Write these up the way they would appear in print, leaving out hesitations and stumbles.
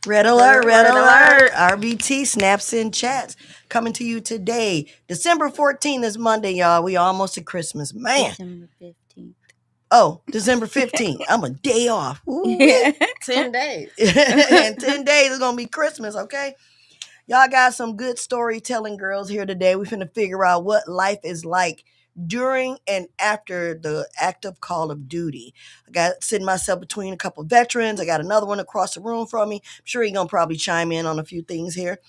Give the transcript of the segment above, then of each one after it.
Red alert, red alert. RBT snaps in chats coming to you today. December 14th is Monday, y'all. We almost at Christmas. Man. December 15th. Oh, December 15th. I'm a day off. Yeah. 10 days. In 10 days, it's going to be Christmas, okay? Y'all got some good storytelling girls here today. We finna figure out what life is like during and after the active call of duty. I got sitting myself between a couple veterans. I got another one across the room from me. I'm sure he's gonna probably chime in on a few things here.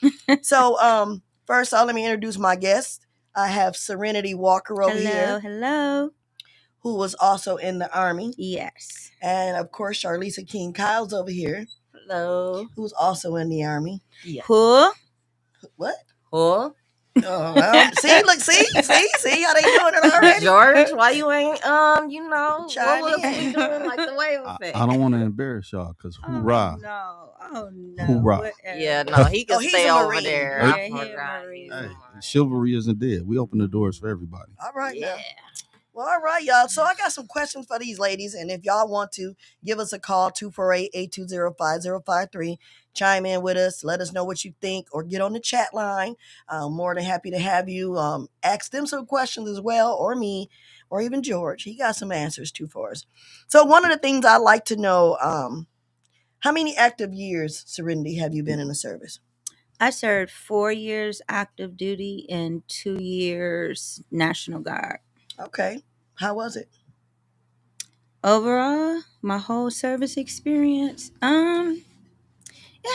So, first let me introduce my guest. I have Serenity Walker over here, Hello. who was also in the Army. Yes. And of course, Charlisa King Kyle's over here, Hello. who's also in the Army. Yeah. Who? What? Huh? Oh, well, see how they doing it already? George, why you ain't what Chime was we in. doing like the wave I effect? don't want to embarrass y'all because hoorah. Oh no. Hoorah. Whatever. Yeah, no, he can Oh, he's stay a over Marine. there. Yeah, I he a forgot. Marine. Hey, chivalry isn't dead. We open the doors for everybody. All right, Yeah. now. Well, all right, y'all. So I got some questions for these ladies, and if y'all want to give us a call, 248-820-5053, chime in with us, let us know what you think, or get on the chat line. I'm more than happy to have you ask them some questions as well, or me, or even George. He got some answers too for us. So one of the things I like to know, how many active years, Serenity, have you been in the service? I served 4 years active duty and 2 years National Guard. Okay. How was it? Overall, my whole service experience, it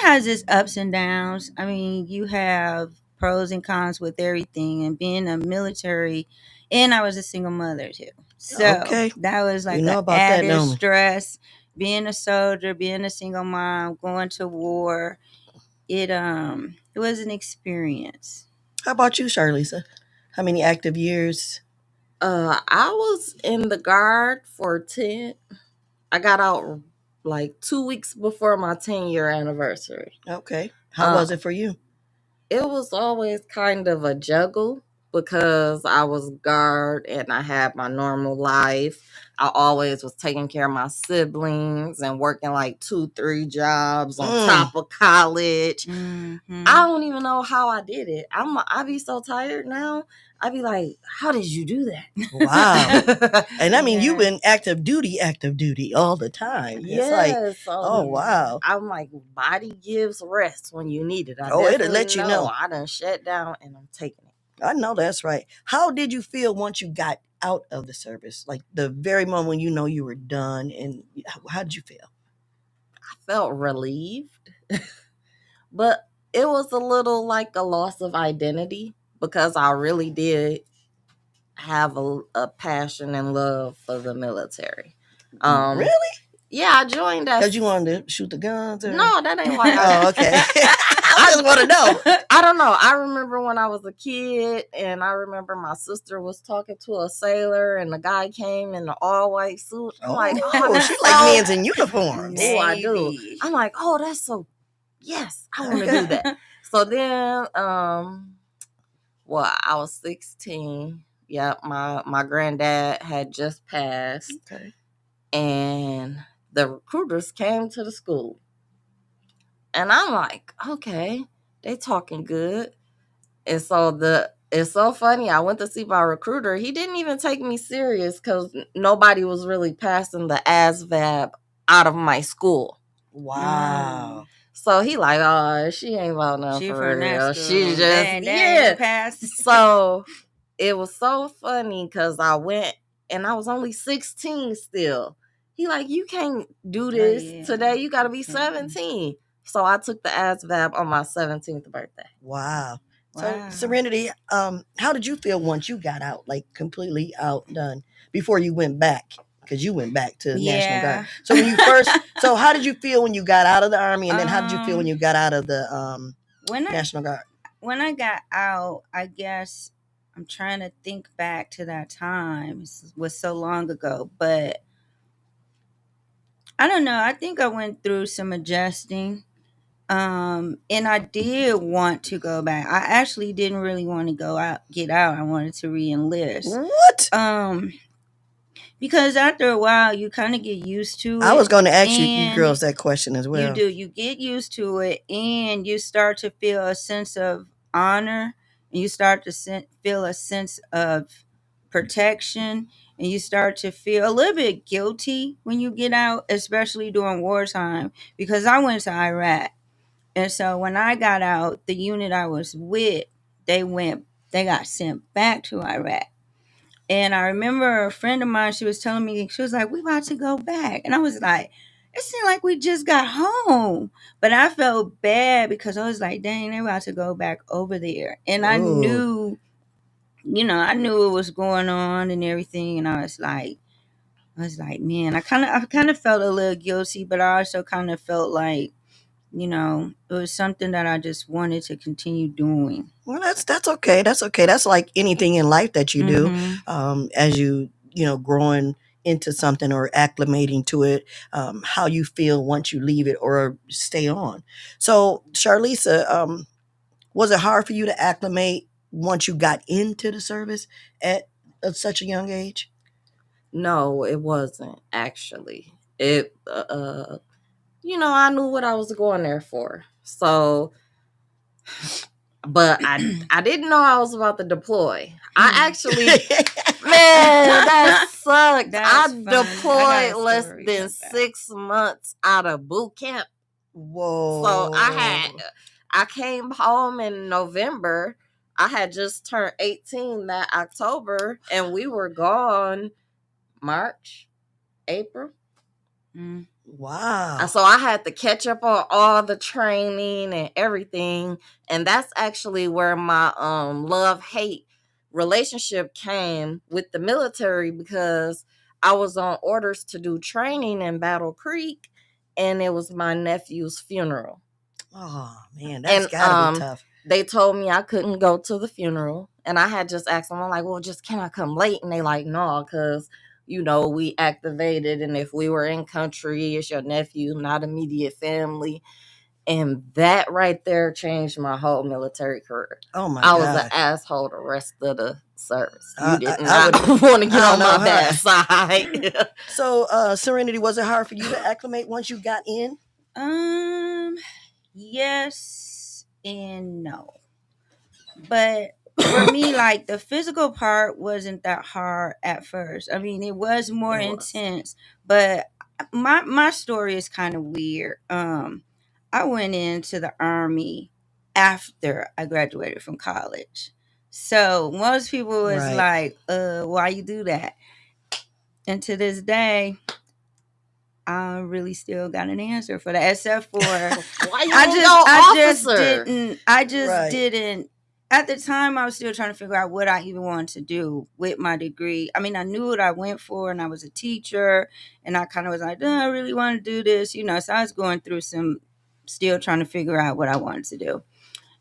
has its ups and downs. I mean, you have pros and cons with everything, and being a military, and I was a single mother too. So Okay. that was like You know an about that, added don't we? stress. Being a soldier, being a single mom, going to war, it was an experience. How about you, Charlisa? How many active years? I was in the guard for 10. I got out like 2 weeks before my 10-year anniversary. Okay. How was it for you? It was always kind of a juggle because I was guard and I had my normal life. I always was taking care of my siblings and working like 2-3 jobs on top of college. Mm-hmm. I don't even know how I did it. I be so tired now. I be like, how did you do that? Wow. And I mean, Yeah. you've been active duty all the time. It's Yes. oh, wow. I'm like, body gives rest when you need it. Oh, it'll let you know. I done shut down and I'm taking it. I know that's right. How did you feel once you got out of the service? Like the very moment when you know you were done, and how did you feel? I felt relieved, but it was a little like a loss of identity because I really did have a passion and love for the military. Really? Yeah, I joined that Because you wanted to shoot the guns? Or? No, that ain't why. Oh, okay. I just want to know. I don't know. I remember when I was a kid, and I remember my sister was talking to a sailor, and the guy came in an all-white suit. I'm like, she like men's in uniforms. Oh, I do. Navy. I'm like, oh, that's so. Yes, I want to do that. So then, well, I was 16. Yeah, my granddad had just passed, Okay. and the recruiters came to the school. And I'm like, okay, they talking good. And so it's so funny. I went to see my recruiter. He didn't even take me serious because nobody was really passing the ASVAB out of my school. Wow. So he like, oh, she ain't about nothing She for from that real. school. She just, They ain't passed. So it was so funny because I went and I was only 16 still. He like, you can't do this today. You got to be 17. So I took the ASVAB on my 17th birthday. Wow. So Serenity, how did you feel once you got out, like completely outdone, before you went back? Because you went back to National Guard. So when you first, so how did you feel when you got out of the Army, and then how did you feel when you got out of the National Guard? When I got out, I guess I'm trying to think back to that time. It was so long ago, but I don't know. I think I went through some adjusting. And I did want to go back. I actually didn't really want to get out. I wanted to re-enlist. What? because after a while you kind of get used to I was it, going to ask you and girls that question as you well. do, you get used to it, and you start to feel a sense of honor, and you start to feel a sense of protection, and you start to feel a little bit guilty when you get out, especially during wartime, because I went to Iraq. And so when I got out, the unit I was with, they got sent back to Iraq. And I remember a friend of mine, she was telling me, she was like, we about to go back. And I was like, it seemed like we just got home. But I felt bad because I was like, dang, they're about to go back over there. And I Ooh. knew, I knew what was going on and everything. And I was like, man, I kind of felt a little guilty, but I also kind of felt like, it was something that I just wanted to continue doing. Well, that's okay. That's okay. That's like anything in life that you do, Mm-hmm. as growing into something or acclimating to it, how you feel once you leave it or stay on. So, Charlisa, was it hard for you to acclimate once you got into the service at such a young age? No, it wasn't actually. It I knew what I was going there for. So, but I didn't know I was about to deploy. I actually, man, that sucked. That's I fun. I got deployed a less story than about that. 6 months out of boot camp. Whoa. So I came home in November. I had just turned 18 that October, and we were gone March, April. Mm. Wow. So I had to catch up on all the training and everything. And that's actually where my love-hate relationship came with the military, because I was on orders to do training in Battle Creek, and it was my nephew's funeral. Oh man, that's And gotta be tough. they told me I couldn't go to the funeral. And I had just asked them, I'm like, well, just can I come late? And they like, no, because we activated, and if we were in country, it's your nephew, not immediate family. And that right there changed my whole military career. Oh my I was an God. asshole the rest of the service. You I did would. not want to get I on don't my know bad how. side. So, Serenity, was it hard for you to acclimate once you got in? Yes and no. But for me, like, the physical part wasn't that hard at first. I mean, it was more It was. intense, but my story is kind of weird. I went into the army after I graduated from college. So most people was Right. like, why you do that? And to this day, I really still got an answer for that, except for Why you I ain't just no I just officer? didn't I just Right. didn't at the time I was still trying to figure out what I even wanted to do with my degree. I mean, I knew what I went for, and I was a teacher, and I kind of was like, do I really want to do this? So I was going through still trying to figure out what I wanted to do.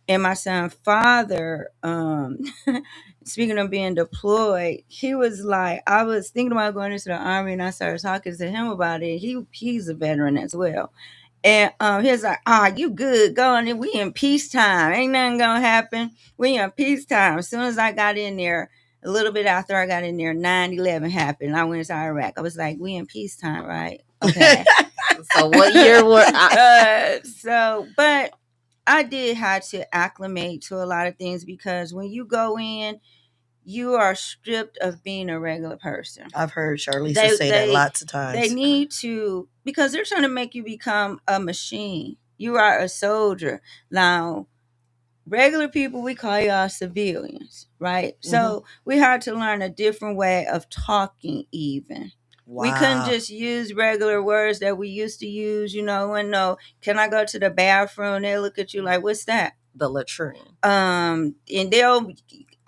And my son's father, speaking of being deployed, he was like, I was thinking about going into the army, and I started talking to him about it. He's a veteran as well. And he was like, you good, go on in. We in peacetime. Ain't nothing gonna happen. We in peacetime. As soon as I got in there, a little bit after I got in there, 9/11 happened. I went into Iraq. I was like, we in peacetime, right? Okay. So what year were But I did have to acclimate to a lot of things, because when you go in, you are stripped of being a regular person. I've heard Charlisa say that lots of times. They need to, because they're trying to make you become a machine. You are a soldier. Now, regular people, we call y'all civilians, right? Mm-hmm. So we had to learn a different way of talking even. Wow. We couldn't just use regular words that we used to use, and no, can I go to the bathroom? They'll look at you like, what's that? The latrine. And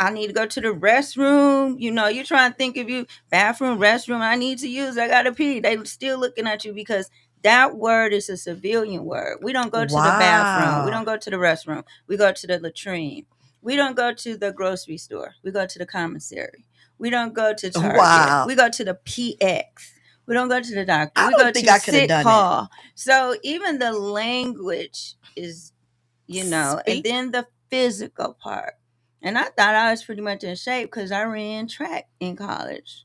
I need to go to the restroom. You're trying to think of bathroom, restroom, I need to use, I gotta pee. They still looking at you, because that word is a civilian word. We don't go to the bathroom. We don't go to the restroom. We go to the latrine. We don't go to the grocery store. We go to the commissary. We don't go to Target. Wow. We go to the PX. We don't go to the doctor. We go to the sick call. So even the language is, and then the physical part. And I thought I was pretty much in shape because I ran track in college.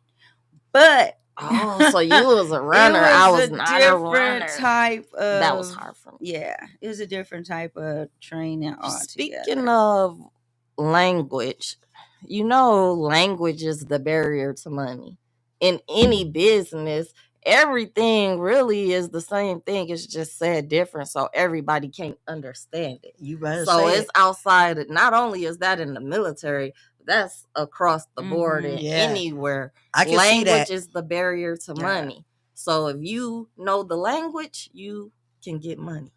But Oh, so you was a It runner. I was was a not a different runner. type That was of, hard for me. yeah, it was a different type of training Speaking altogether. of language, language is the barrier to money. In any business, everything really is the same thing. It's just said different, so everybody can't understand it. You better So say it's it. outside. Not only is that in the military, that's across the board and Yeah. anymore. I can see Language that. is the barrier to Yeah. money. So if you know the language, you can get money.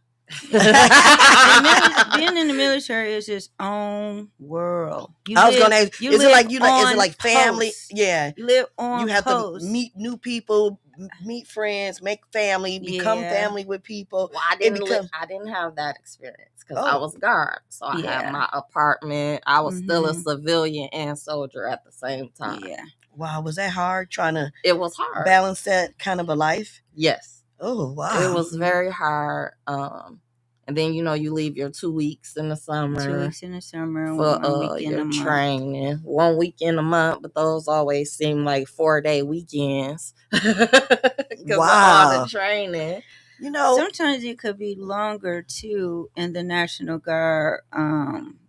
Being in the military is its own world. I was gonna ask, is it like family? Post. Yeah. You live on You have post. to meet new people, meet friends, make family, become Yeah. family with people. Well, I didn't have that experience because I Oh. was guard, so I had Yeah. my apartment. I was still a Mhm. civilian and soldier at the same time. Yeah. Wow, was that hard trying to It was hard. balance that kind of a life? Yes. Oh, wow. It was very hard. And then you leave your 2 weeks in the summer 2 weeks in the summer, for 1 week in a your month. training. 1 week in a month, but those always seem like 4-day weekends because of all Wow. the training. Sometimes it could be longer too in the National Guard,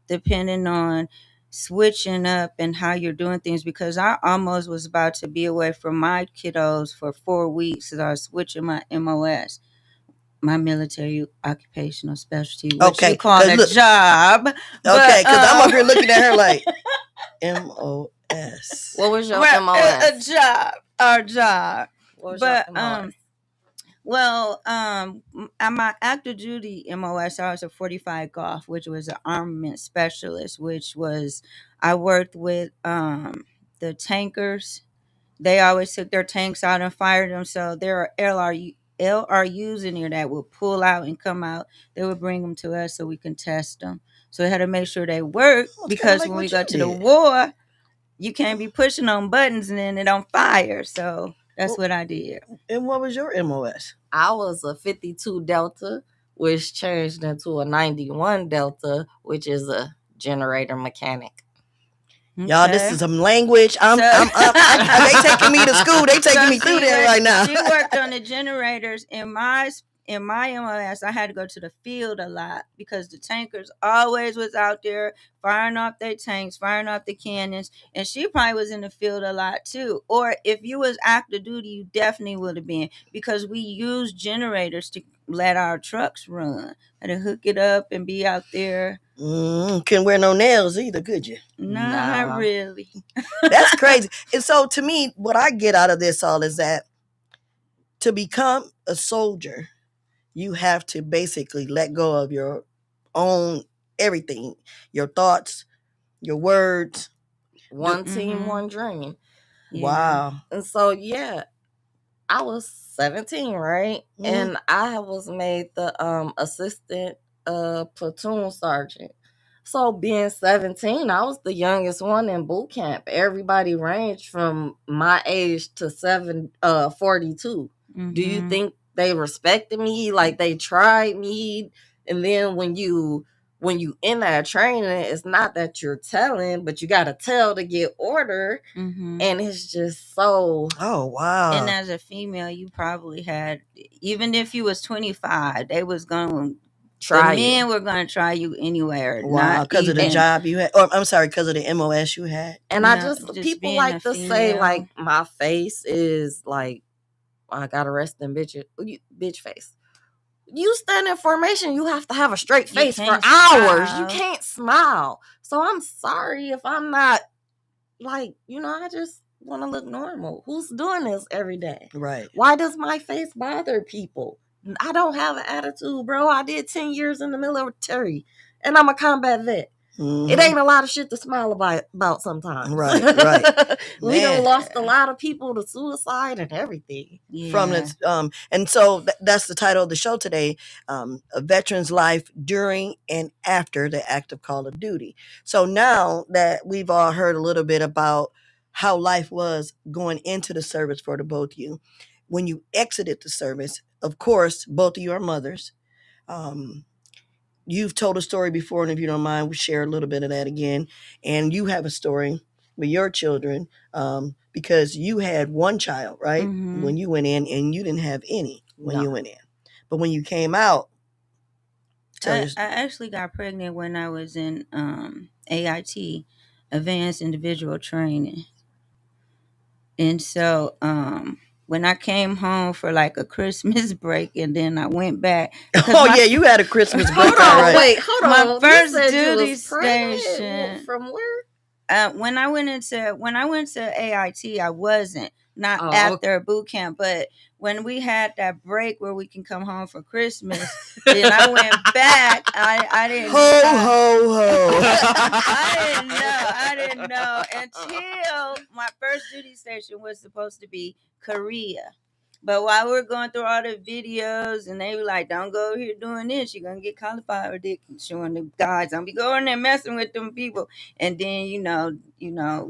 depending on switching up and how you're doing things, because I almost was about to be away from my kiddos for 4 weeks as I was switching my MOS, my military occupational specialty, which Okay, you call 'cause a look- job. Okay, because I'm up here looking at her like MOS. What was your Well, MOS? a job, our job. What was But your MOS? At my active duty MOS, I was a 45 Golf, which was an armament specialist, which was I worked with the tankers. They always took their tanks out and fired them. So there are LRUs in there that would pull out and come out. They would bring them to us so we can test them. So we had to make sure they work, Almost because like when what we go you to the did. war, you can't be pushing on buttons and then it don't fire. So that's what I did. And what was your MOS? I was a 52 Delta, which changed into a 91 Delta, which is a generator mechanic. Y'all, this is some language. They taking me to school. They taking me through there right now. She worked on the generators. In my MOS, I had to go to the field a lot because the tankers always was out there firing off their tanks, firing off the cannons, and she probably was in the field a lot too. Or if you was active duty, you definitely would have been, because we use generators to let our trucks run. Had to hook it up and be out there. Couldn't wear no nails either, could you? Not really. That's crazy. And so to me, what I get out of this all is that to become a soldier, you have to basically let go of your own everything, your thoughts, your words. One team, one dream. Yeah. Wow. And so, yeah, I was 17, right? And I was made the assistant platoon sergeant. So being 17, I was the youngest one in boot camp. Everybody ranged from my age to 42. Do you think they respected me? Like, they tried me? And then when you in that training, it's not that you're telling, but you got to tell to get order. And it's just so... Oh, wow. And as a female, you probably had, even if you was 25, they was going to try you. The men were going to try you anywhere. Wow, because of the job you had. Or I'm sorry, because of the MOS you had. And I just people like to say, like, my face is like, I got a resting bitch face. You stand in formation, you have to have a straight face for hours. You can't smile. So I'm sorry if I'm not, like, I just want to look normal. Who's doing this every day? Right. Why does my face bother people? I don't have an attitude, bro. I did 10 years in the military, and I'm a combat vet. It ain't a lot of shit to smile about sometimes. Right. We done lost a lot of people to suicide and everything. Yeah. From this, and so that's the title of the show today, A Veteran's Life During and After the Active Call of Duty. So now that we've all heard a little bit about how life was going into the service for the both of you, when you exited the service, of course, both of you are mothers. You've told a story before, and if you don't mind, we'll share a little bit of that again. And you have a story with your children, because you had one child, right? Mhm. When you went in, and you didn't have any when No. you went in. But when you came out, I actually got pregnant when I was in AIT, Advanced Individual Training. And so when I came home for like a Christmas break and then I went back. oh yeah, you had a Christmas break, Hold all on, right. wait, hold My on. first you said duty you was pregnant. station. From where? When I went to AIT, I wasn't not Oh, after boot camp, but when we had that break where we can come home for Christmas, then I went back. I didn't Ho ho ho. I didn't know until my first duty station was supposed to be Korea. But while we were going through all the videos and they were like, don't go over here doing this, you're gonna get qualified or dick showing the guys. Don't be going there messing with them people. And then,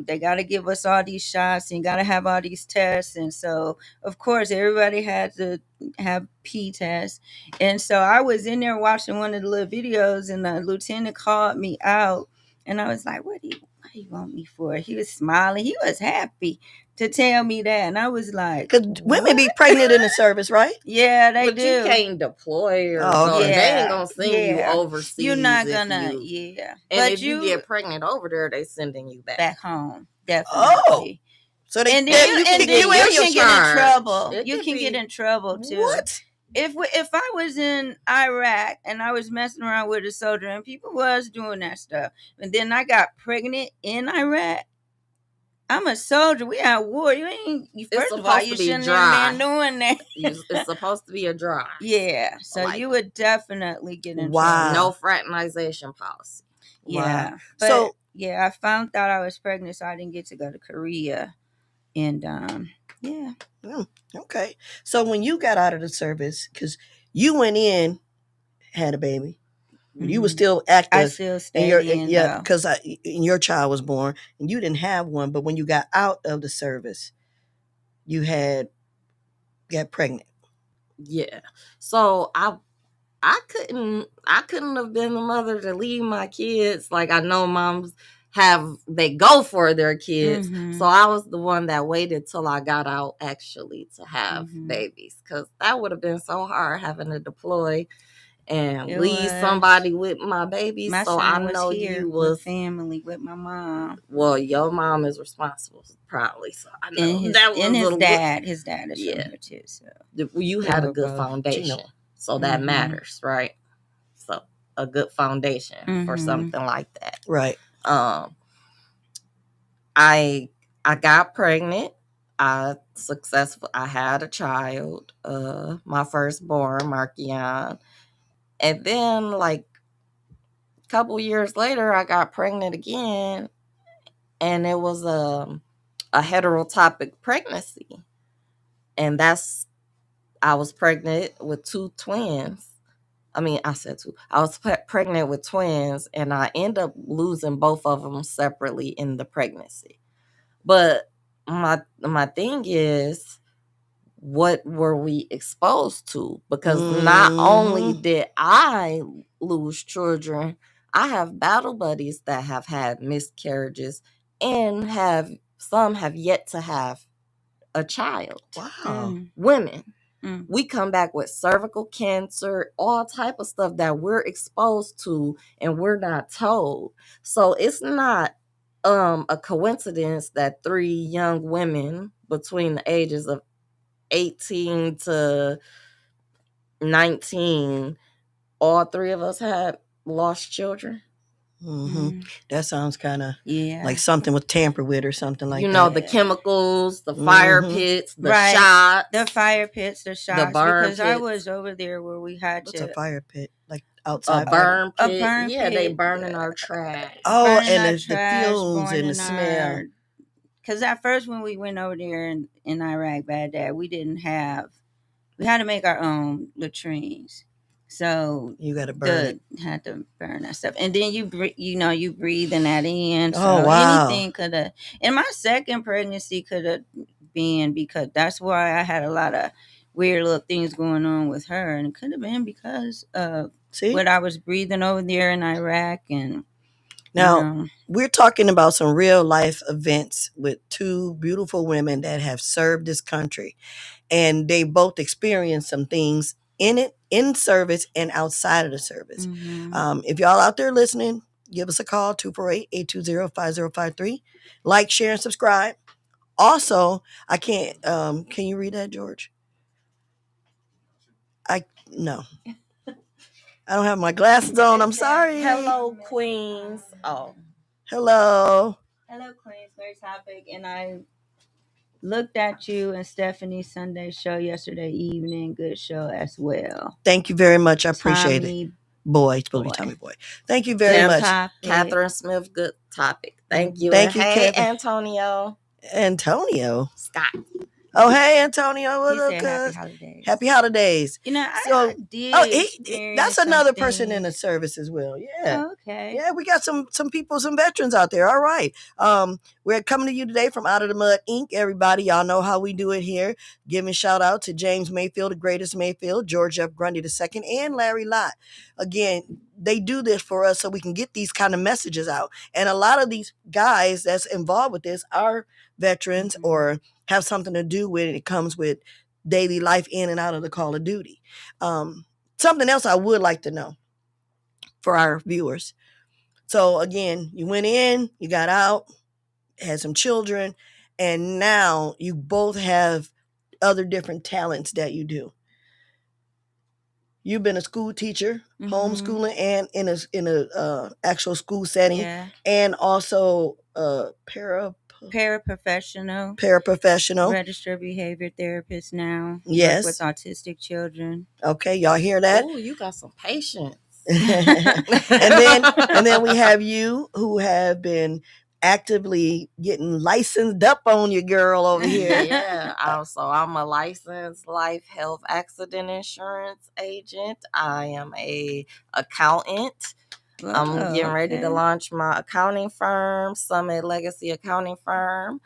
they gotta give us all these shots and gotta have all these tests. And so of course everybody had to have P tests. And so I was in there watching one of the little videos and the lieutenant called me out and I was like, what do you want me for? He was smiling, he was happy to tell me that, and I was like, because women be pregnant in the service, right? yeah, they but do. you can't deploy or Oh, go. okay. They ain't gonna send you overseas. You're not gonna, and but if you get pregnant over there, they sending you back home, Oh, definitely. so they And then you kick can get in charge. trouble. It You could can be- get in trouble too. What? If I was in Iraq and I was messing around with a soldier and people was doing that stuff, and then I got pregnant in Iraq. I'm a soldier. We at war. First of all, you shouldn't have been doing that. It's supposed to be a drive. Yeah. So Like- you would definitely get in Wow. trouble. No fraternization policy. Yeah. Wow. But So yeah, I found out I was pregnant, so I didn't get to go to Korea. And yeah. okay. So when you got out of the service, because you went in, had a baby, you were still active. I still stayed in. Yeah, because your child was born, and you didn't have one. But when you got out of the service, you got pregnant. Yeah. So I couldn't have been the mother to leave my kids. Like I know moms they go for their kids. Mhm. So I was the one that waited till I got out actually to have Mhm. babies. Cause that would have been so hard having to deploy and It leave was. somebody with my babies. My so son I was know here you with was family with my mom. well, your mom is responsible probably. So I know And his, that was and his a dad. His dad is Yeah. from here too. So you They had a were good both foundation. Gino. So that Mhm. matters, right? So a good foundation for Mhm. something like that. Right. I got pregnant. I had a child, my firstborn, Markian. And then like a couple years later I got pregnant again, and it was a heterotopic pregnancy. And I was pregnant with two twins. I mean, I said two. I was pregnant with twins, and I ended up losing both of them separately in the pregnancy. But my thing is, what were we exposed to? Because not only did I lose children, I have battle buddies that have had miscarriages and some have yet to have a child. Wow. Women. Mm. We come back with cervical cancer, all type of stuff that we're exposed to and we're not told. So it's not a coincidence that 3 young women between the ages of 18 to 19, all 3 of us had lost children. Mm-hmm. That sounds kind of Yeah. like something was tampered with or something like You know, that. the chemicals, the fire pits, the Right. shots. The fire pits, the shots. burn Because I pits. was over there where we had What's to a fire pit? Like A outside? burn A pit. burn Yeah, they pit. burning our trash. Oh, burning and our the fumes and the smell. Because at first when we went over there in Iraq, Baghdad, we had to make our own latrines. So You got to burn it. had to burn that stuff, and then you breathing that in. So Oh, wow. anything could have. And my second pregnancy could have been because that's why I had a lot of weird little things going on with her, and it could have been because of See? what I was breathing over there in Iraq, and Now, we're talking about some real life events with two beautiful women that have served this country, and they both experienced some things in it, in service and outside of the service. If y'all out there listening, give us a call, 248-820-5053. Like, share, and subscribe. Also, I can't, can you read that, George? No. I don't have my glasses on. I'm sorry. Hello, Queens. Oh. Hello. Hello, Queens. Great topic. And I looked at you and Stephanie's Sunday show yesterday evening. Good show as well. Thank you very much. I appreciate Tommy it. Boy, it's supposed to be Tommy Boy. Thank you very Good much. topic. Catherine Smith, good topic. Thank you. Thank And you, hey, Catherine. Antonio. Antonio. Scott. Oh, hey, Antonio. What He up, said happy cuz? holidays. Happy holidays. You know, So, I did that's experience another something. person in the service as well. Yeah. Oh, okay. Yeah, we got some people, some veterans out there. All right. We're coming to you today from Out of the Mud Inc. Everybody, y'all know how we do it here. Giving shout out to James Mayfield, the greatest Mayfield, George F. Grundy II, and Larry Lott. Again, they do this for us so we can get these kind of messages out. And a lot of these guys that's involved with this are veterans or have something to do with it. It comes with daily life in and out of the call of duty. Something else I would like to know for our viewers. So again, you went in, you got out, had some children, and now you both have other different talents that you do. You've been a school teacher, homeschooling, and in a actual school setting, and also paraprofessional, registered behavior therapist now. Yes, work with autistic children. Okay, y'all hear that? Oh, you got some patience. and then we have you who have been actively getting licensed up on your girl over here. Yeah. Also, I'm a licensed life health accident insurance agent. I am a accountant. I'm getting ready to launch my accounting firm, Summit Legacy Accounting Firm.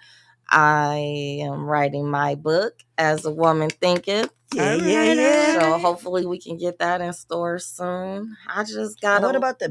I am writing my book, As a Woman Thinketh. Yeah. So hopefully we can get that in stores soon. I just got. What about the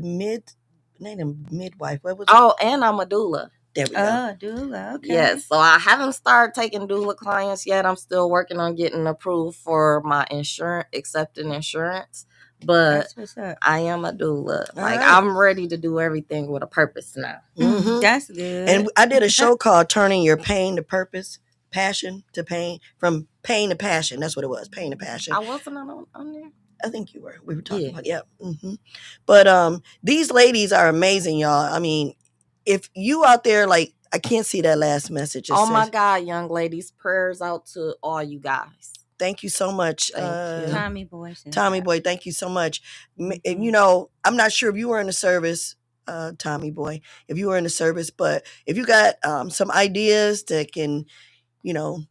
midwife? What was it? And I'm a doula. There we go. Oh, doula. Okay. Yes. So I haven't started taking doula clients yet. I'm still working on getting approved for my insurance, accepting insurance. But I am a doula. I'm ready to do everything with a purpose now. That's good. And I did a show called Turning Your Pain to Purpose, Passion to Pain, from Pain to Passion. That's what it was, Pain to Passion. I wasn't on there. I think you were. We were talking about, But these ladies are amazing, y'all. I mean, if you out there, like, I can't see that last message. My God, young ladies, prayers out to all you guys. Thank you so much. Thank you. Tommy Boy. Tommy Boy, thank you so much. You know, I'm not sure if you were in the service, Tommy Boy, if you were in the service, but if you got some ideas that can, you know,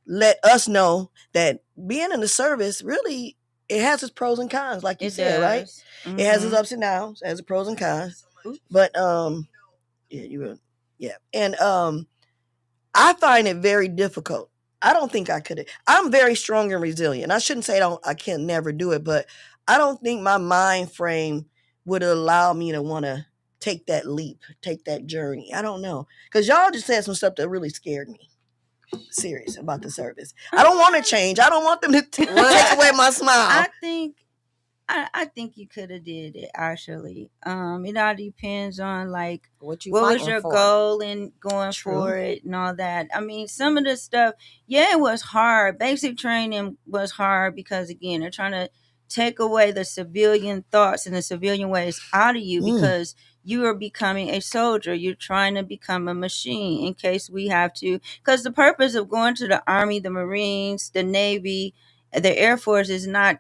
let us know that being in the service really, it has its pros and cons, like you said, right? It has its ups and downs, it has its pros and cons. But and I find it very difficult. I don't think I could. I'm very strong and resilient. I shouldn't say I can never do it, but I don't think my mind frame would allow me to want to take that leap, take that journey. I don't know. Because y'all just said some stuff that really scared me. Serious about the service. I don't want to change. I don't want them to take away my smile. I think you could have did it actually. It all depends on like what was your goal in going for it and all that. I mean, some of the stuff, it was hard. Basic training was hard because again, they're trying to take away the civilian thoughts and the civilian ways out of you because you are becoming a soldier. You're trying to become a machine in case we have to. Because the purpose of going to the Army, the Marines, the Navy, the Air Force is not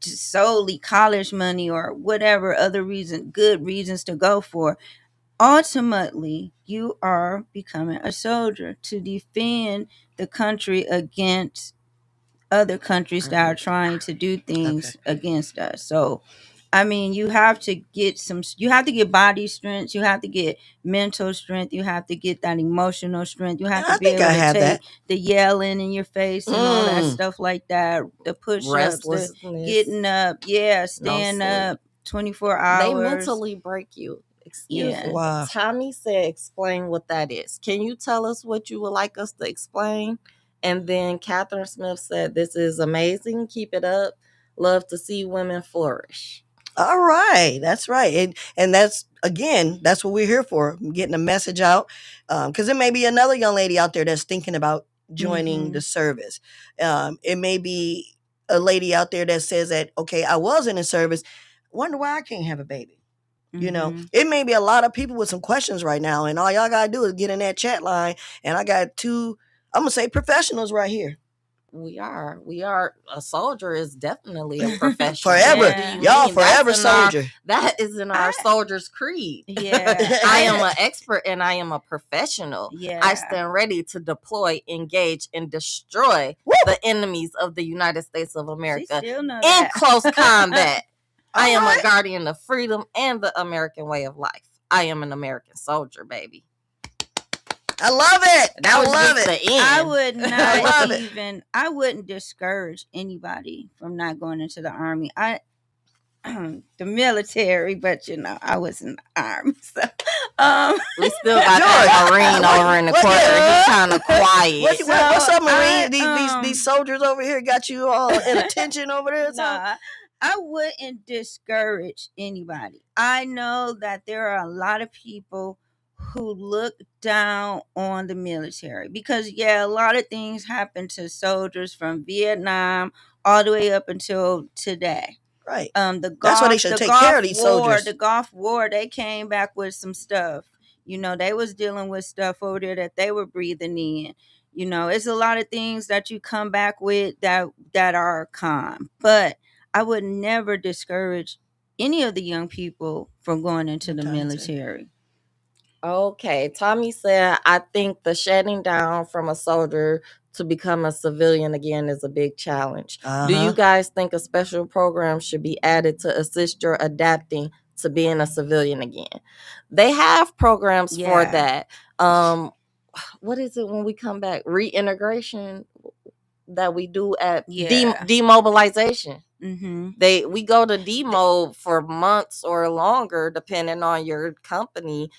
solely college money or whatever other good reasons to go for. Ultimately, you are becoming a soldier to defend the country against other countries that are trying to do things against us. So, I mean, you have to get body strength, you have to get mental strength, you have to get that emotional strength, you have to be able to take the yelling in your face and all that stuff like that, the push-ups, the getting up, stand up 24 hours. They mentally break you. Excuse Yeah. me. Wow. Tommy said, explain what that is. Can you tell us what you would like us to explain? And then Catherine Smith said, this is amazing. Keep it up. Love to see women flourish. All right, that's right, and that's again, that's what we're here for, getting a message out, because there may be another young lady out there that's thinking about joining the service. It may be a lady out there that says that, okay, I was in the service, wonder why I can't have a baby. You know, it may be a lot of people with some questions right now, and all y'all gotta do is get in that chat line, and I got two, I'm gonna say professionals right here. We are. A soldier is definitely a professional. Forever. What do you Y'all mean? forever soldier. That is in our soldier's creed. Yeah. I am an expert and I am a professional. Yeah. I stand ready to deploy, engage, and destroy the enemies of the United States of America still know in that. close combat. I am Alright. a guardian of freedom and the American way of life. I am an American soldier, baby. I love it. That was love just it. the end. I would I love not it. even. I wouldn't discourage anybody from not going into the army. The military, but I was in the army, so We still got that Marine over in the corner. He's kind of quiet. What's up, Marine? I, These soldiers over here got you all in attention over there. Nah, I wouldn't discourage anybody. I know that there are a lot of people who look down on the military because, yeah, a lot of things happen to soldiers from Vietnam all the way up until today. Right. That's why they should take care of these soldiers. The Gulf War, they came back with some stuff. They was dealing with stuff over there that they were breathing in. It's a lot of things that you come back with that are calm. But I would never discourage any of the young people from going into the military. Okay, Tommy said, I think the shutting down from a soldier to become a civilian again is a big challenge. Do you guys think a special program should be added to assist your adapting to being a civilian again? They have programs for that. What is it when we come back? Reintegration that we do at demobilization. We go to demo for months or longer, depending on your company.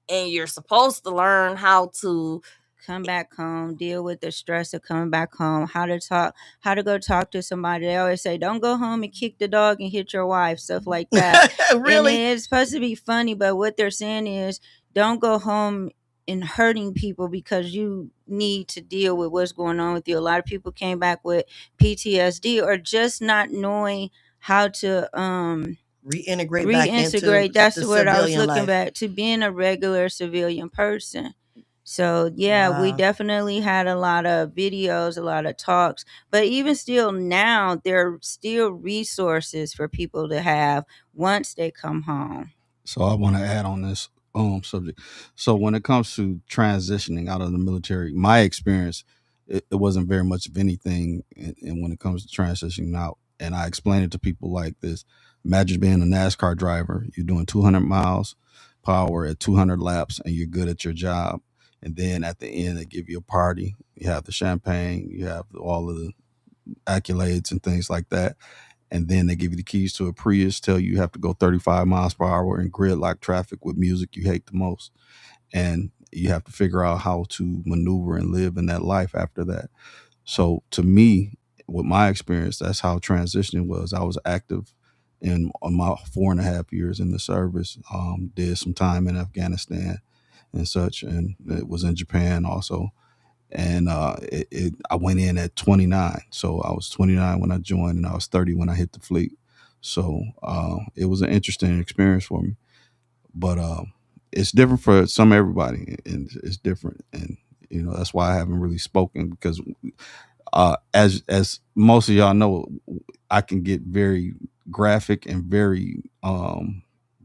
And you're supposed to learn how to come back home, deal with the stress of coming back home, how to go talk to somebody. They always say, don't go home and kick the dog and hit your wife, stuff like that. Really? And it's supposed to be funny, but what they're saying is don't go home and hurting people because you need to deal with what's going on with you. A lot of people came back with PTSD or just not knowing how to reintegrate back into that's the what I was looking life. back to being a regular civilian person. So yeah, we definitely had a lot of videos, a lot of talks, but even still now there are still resources for people to have once they come home. So I want to add on this subject. So when it comes to transitioning out of the military, my experience, it wasn't very much of anything. And when it comes to transitioning out, and I explain it to people like this: imagine being a NASCAR driver. You're doing 200 miles per hour at 200 laps, and you're good at your job. And then at the end, they give you a party. You have the champagne. You have all of the accolades and things like that. And then they give you the keys to a Prius, tell you have to go 35 miles per hour in gridlock traffic with music you hate the most. And you have to figure out how to maneuver and live in that life after that. So to me, with my experience, that's how transitioning was. I was active in my 4.5 years in the service, did some time in Afghanistan and such, and it was in Japan also. And I went in at 29. So I was 29 when I joined, and I was 30 when I hit the fleet. So it was an interesting experience for me. But it's different for everybody, and it's different. And that's why I haven't really spoken, because as most of y'all know, I can get very graphic and very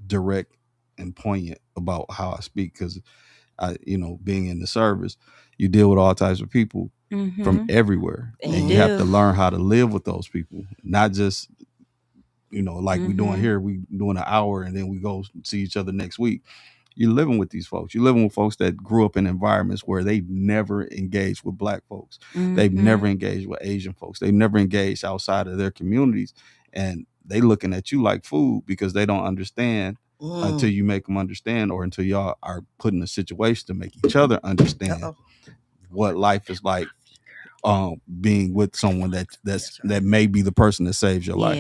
direct and poignant about how I speak, because being in the service, you deal with all types of people from everywhere, and you have to learn how to live with those people, not just like we're doing here. We doing an hour and then we go see each other next week. You're living with these folks. You're living with folks that grew up in environments where they've never engaged with Black folks. They've never engaged with Asian folks. They've never engaged outside of their communities, and they looking at you like food because they don't understand until you make them understand, or until y'all are put in a situation to make each other understand what life is like, being with someone that may be the person that saves your life.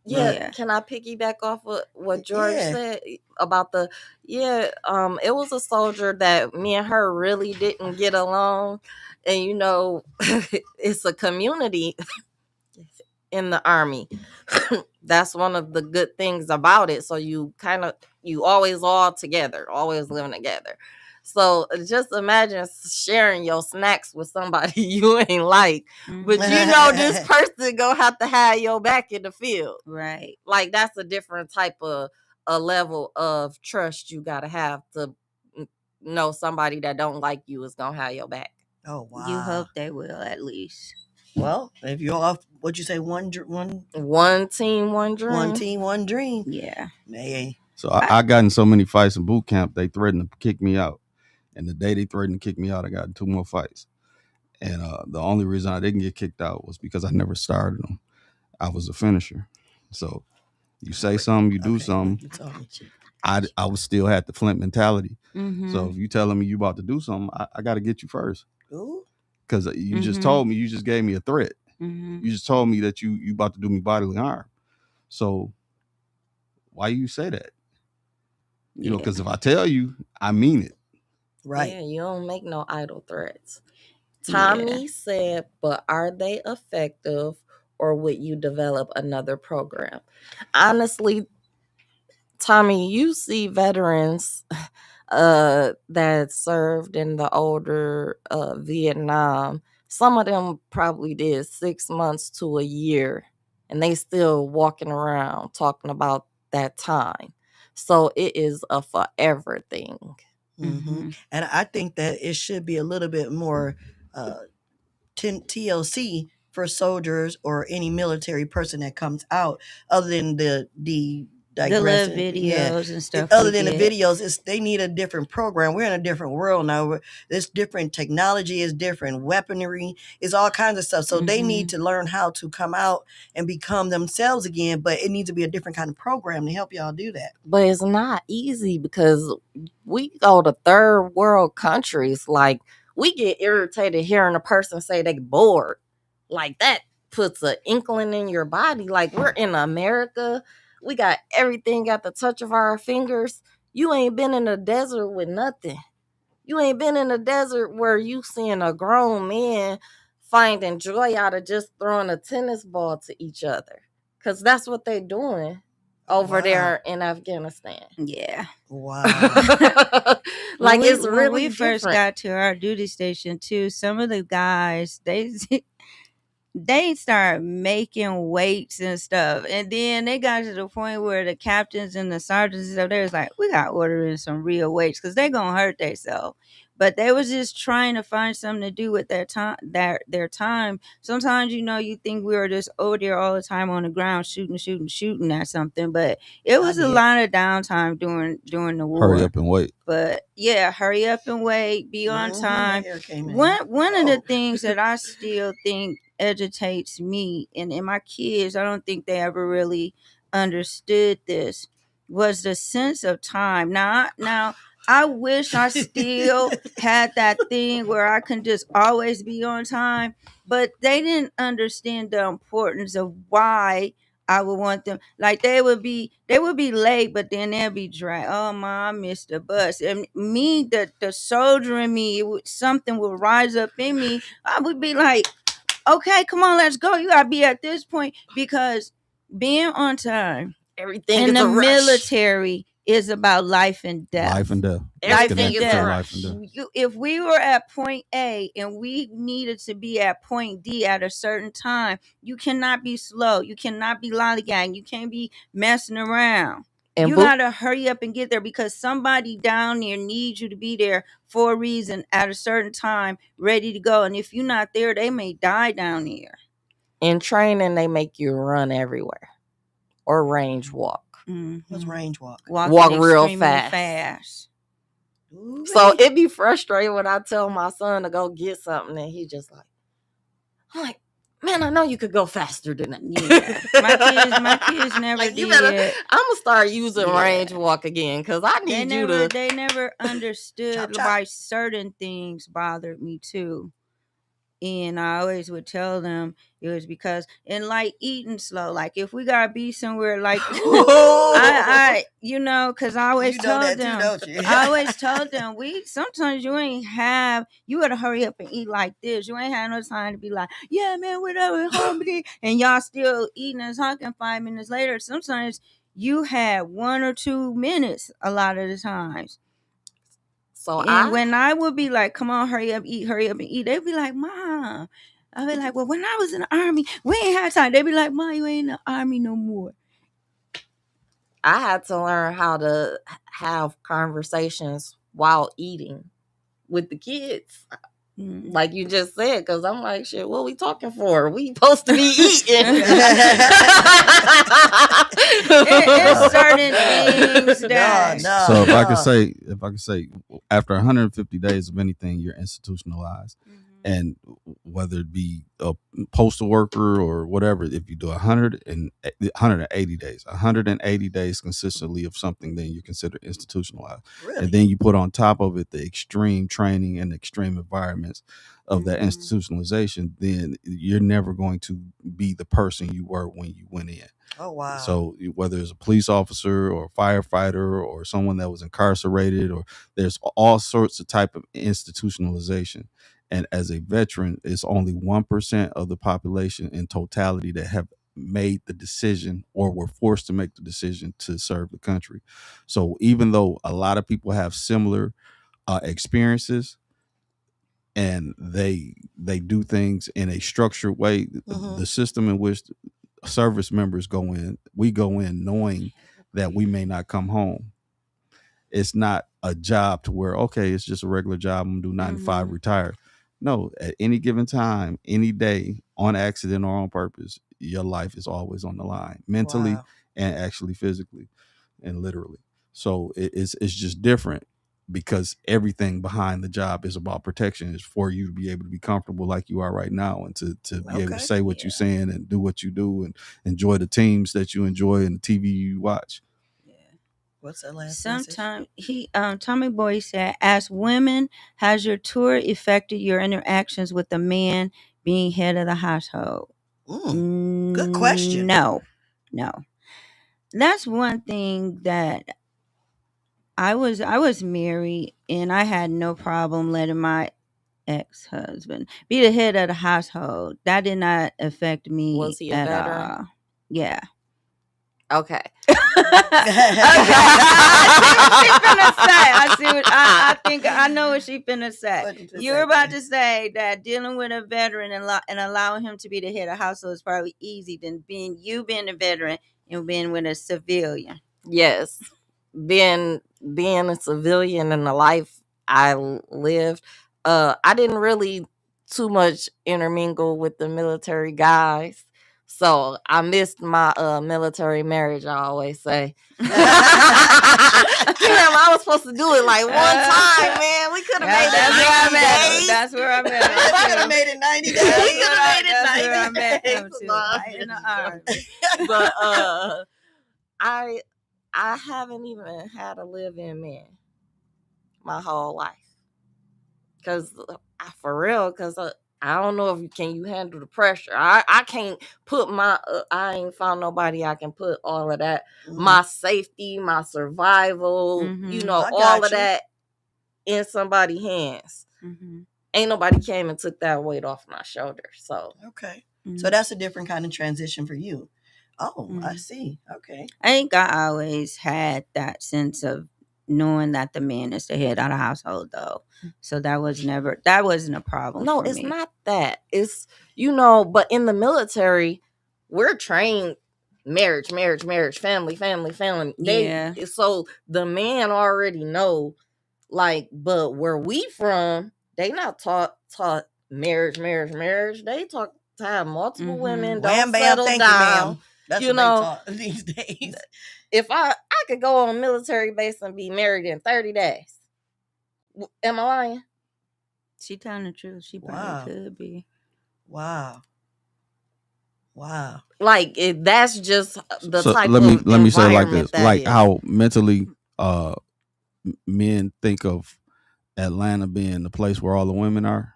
Yeah. Can I piggyback off of what George said about it was a soldier that me and her really didn't get along. And it's a community in the Army. That's one of the good things about it. So you always all together, always living together. So just imagine sharing your snacks with somebody you ain't like, but this person gonna have to have your back in the field, right? Like that's a different type of a level of trust you gotta have to know somebody that don't like you is gonna have your back. Oh wow! You hope they will, at least. Well, if you're off, what'd you say? One team, one dream. One team, one dream. Yeah. Hey. So I got in so many fights in boot camp, they threatened to kick me out. And the day they threatened to kick me out, I got in 2 more fights. And the only reason I didn't get kicked out was because I never started them. I was a finisher. So you say something, you do something. I would still have the Flint mentality. Mm-hmm. So if you telling me you about to do something, I got to get you first. Because you just told me, you just gave me a threat. Mm-hmm. You just told me that you about to do me bodily harm. So why you say that? You know, because if I tell you, I mean it. Right. Yeah, you don't make no idle threats. Tommy said, but are they effective, or would you develop another program? Honestly, Tommy, you see veterans that served in the older Vietnam. Some of them probably did 6 months to a year, and they still walking around talking about that time. So it is a forever thing. Mm-hmm. And I think that it should be a little bit more TLC for soldiers or any military person that comes out, other than the little videos and stuff. Other than the videos, they need a different program. We're in a different world now. There's different technology, is different weaponry, is all kinds of stuff. So they need to learn how to come out and become themselves again. But it needs to be a different kind of program to help y'all do that. But it's not easy because we go to third world countries. Like, we get irritated hearing a person say they bored. Like, that puts an inkling in your body. Like, we're in America. We got everything at the touch of our fingers. You ain't been in the desert with nothing. You ain't been in the desert where you seeing a grown man finding joy out of just throwing a tennis ball to each other. Because that's what they doing over there in Afghanistan. Yeah. Wow. Like, it's really when we different. First got to our duty station too, some of the guys, they start making weights and stuff, and then they got to the point where the captains and the sergeants and stuff, they was like, we got to order in some real weights because they're gonna hurt themselves. But they was just trying to find something to do with their time. Sometimes, you think we were just over there all the time on the ground shooting at something, but it was a lot of downtime during the war. Hurry up and wait. But yeah, hurry up and wait, be on time. One of the things that I still think agitates me and my kids, I don't think they ever really understood this, was the sense of time. Now I wish I still had that thing where I can just always be on time, but they didn't understand the importance of why I would want them. Like, they would be late, but then they'll be dry. Oh my, I missed the bus. And me, the soldier in me, something would rise up in me. I would be like, okay, come on, let's go. You gotta be at this point, because being on time, everything in is the a rush. Military is about life and death. Life and death. Everything is a rush. If we were at point A and we needed to be at point D at a certain time, you cannot be slow. You cannot be lollygagging. You can't be messing around. And you gotta hurry up and get there, because somebody down there needs you to be there for a reason at a certain time, ready to go. And if you're not there, they may die down there. In training, they make you run everywhere or range walk. What's range walk? Walk real fast. So it be frustrating when I tell my son to go get something and he just like, I'm like, man, I know you could go faster than that. Yeah, my kids never like, did. I'm gonna start using range walk again because I need They never understood Chop, chop. why certain things bothered me too. And I always would tell them it was because, and like eating slow, like if we gotta be somewhere, like I because I always told them, don't you? I always told them, sometimes you ain't have, you gotta hurry up and eat like this. You ain't have no time to be like, yeah, man, whatever, hungry, and y'all still eating and talking 5 minutes later. Sometimes you had 1 or 2 minutes a lot of the times. So when I would be like, come on, hurry up and eat, they'd be like, Mom. I'd be like, well, when I was in the army, we ain't had time. They'd be like, Mom, you ain't in the army no more. I had to learn how to have conversations while eating with the kids. Like you just said, because I'm like, shit, what we talking for? We supposed to be eating. It's certain things that. No. So if I could say, after 150 days of anything, you're institutionalized. And whether it be a postal worker or whatever, if you do 180 days, 180 days consistently of something, then you're considered institutionalized. Really? And then you put on top of it the extreme training and extreme environments of that institutionalization, then you're never going to be the person you were when you went in. Oh, wow. So whether it's a police officer or a firefighter or someone that was incarcerated, or there's all sorts of type of institutionalization. And as a veteran, it's only 1% of the population in totality that have made the decision or were forced to make the decision to serve the country. So even though a lot of people have similar experiences and they do things in a structured way, the system in which service members we go in knowing that we may not come home. It's not a job to where, okay, it's just a regular job, I'm gonna do 9 to 5, retire. No, at any given time, any day, on accident or on purpose, your life is always on the line, mentally and actually physically and literally. So it's just different, because everything behind the job is about protection. Is for you to be able to be comfortable like you are right now, and to be able to say what you're saying and do what you do and enjoy the teams that you enjoy and the TV you watch. What's that last Sometimes Tommy Boy said, as women, has your tour affected your interactions with the man being head of the household? Good question. No. That's one thing that I was married, and I had no problem letting my ex-husband be the head of the household. That did not affect me. Was he a at veteran? all. Yeah. Okay. I think I know what she finna say. You're about to say that dealing with a veteran and allowing him to be the head of household is probably easy than being a veteran and being with a civilian. Yes. Being a civilian in the life I lived, I didn't really too much intermingle with the military guys. So I missed my military marriage, I always say. Damn, I was supposed to do it like one time, man. We could have made it 90 days. That's where I met him. I could have made it 90 days. We could have made it That's 90 where I met him days. too. Right in the army. But I haven't even had a live-in man my whole life. Because for real, because I don't know if you handle the pressure. I can't put I ain't found nobody I can put all of that, my safety, my survival, all of that in somebody's hands. Ain't nobody came and took that weight off my shoulder. So okay. So that's a different kind of transition for you. Oh, I see. Okay. I think I always had that sense of knowing that the man is the head of the household, though. So that wasn't a problem. No, for it's me. not that. It's, but in the military, we're trained marriage, family. Yeah. So the man already know, but where we from, they not taught marriage. They taught to have multiple women, don't settle down. You, ma'am. That's what they taught these days. If I could go on a military base and be married in 30 days. Am I lying? She telling the truth. She probably could be. Wow. Wow. Like that's just the So type let me of say it like environment this: that like is. how mentally men think of Atlanta being the place where all the women are.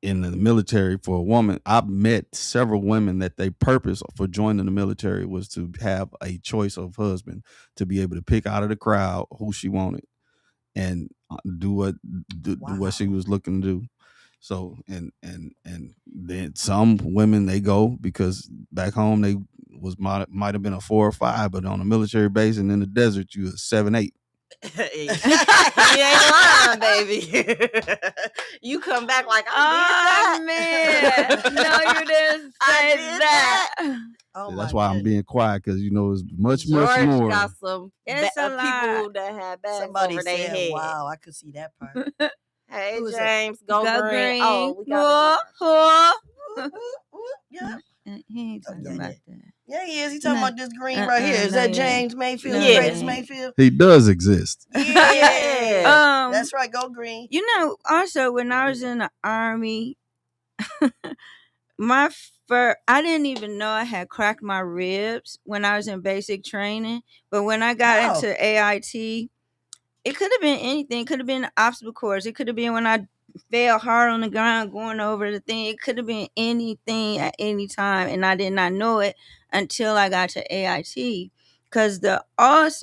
In the military, for a woman, I've met several women that they purpose for joining the military was to have a choice of husband, to be able to pick out of the crowd who she wanted and do what she Wow. was looking to do. So and then some women, they go because back home they might have been a 4 or 5, but on a military base and in the desert you a 7, 8. You ain't lying, baby. You come back like I Oh did man, that. no, you didn't I say did that. Oh That's my why I'm goodness. being quiet, because it's much George more. got some It's a lot. people that had bags Somebody over their said, head. "Wow, I could see that part." Hey, Who is that? James, go Go green. green. Oh, we got to get Whoa, our whoa. Whoop, whoop, whoop. Yeah. He ain't Oh, talking yeah, about yeah. that. Yeah, he is. He talking No. about this green right here. Is No, that you ain't. James Mayfield, No, the you Yeah. greatest ain't. Mayfield? He does exist. Yeah. Yeah. That's right. Go green. You know, also when I was in the army, I didn't even know I had cracked my ribs when I was in basic training. But when I got How? into AIT, it could have been anything. It could have been the obstacle course. It could have been when I fell hard on the ground going over the thing. It could have been anything at any time, and I did not know it until I got to AIT. Cause the what's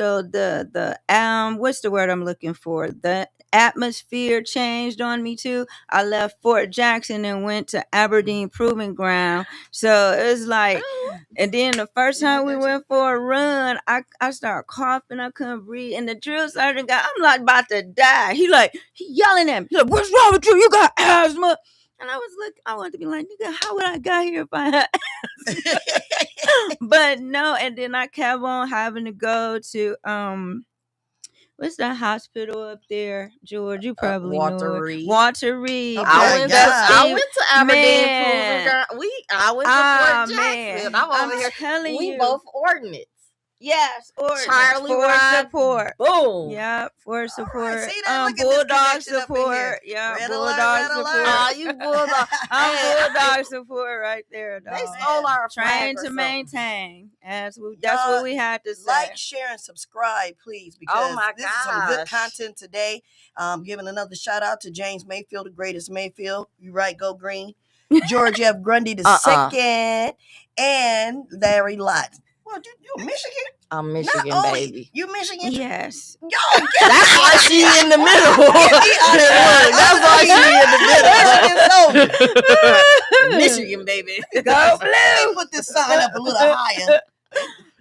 the word I'm looking for? The atmosphere changed on me too. I left Fort Jackson and went to Aberdeen Proving Ground. So it was like, and then the first You like time we that went for a run, I started coughing. I couldn't breathe. And the drill sergeant guy, I'm like about to die. He yelling at me. He like, what's wrong with you? You got asthma. And I wanted to be like, nigga, how would I got here if I had too? but no, and then I kept on having to go to what's that hospital up there, George? You probably know Walter it. Reed. Walter Reed. Oh I my went Just to to God. I see, went to Aberdeen Proving man. Ground. I went to Ah Fort Jackson. man, I'm I'm over here. telling We you. both ordnance. Yes, ordinance Charlie for Rod. support. Boom. Yep, for All right. support. See that? Look at this Bulldog connection up in here. support. Yeah, Red alert, bulldog red support. alert. You bulldog. I'm Hey, bulldog support right there, they dog. stole our flag Trying or to something. maintain. That's what Y'all we had to say. like, share, and subscribe, please, Oh because my this is some good gosh. content today. Giving another shout out to James Mayfield, the greatest Mayfield. You right, go green. George F. Grundy the second, and Larry Lott. Well, you Michigan? I'm Not Michigan, only baby. you Michigan. Yes. Yo, get That's why she in the middle. That's why she in the middle. Michigan, baby. Go Let me blue. put this sign up a little higher.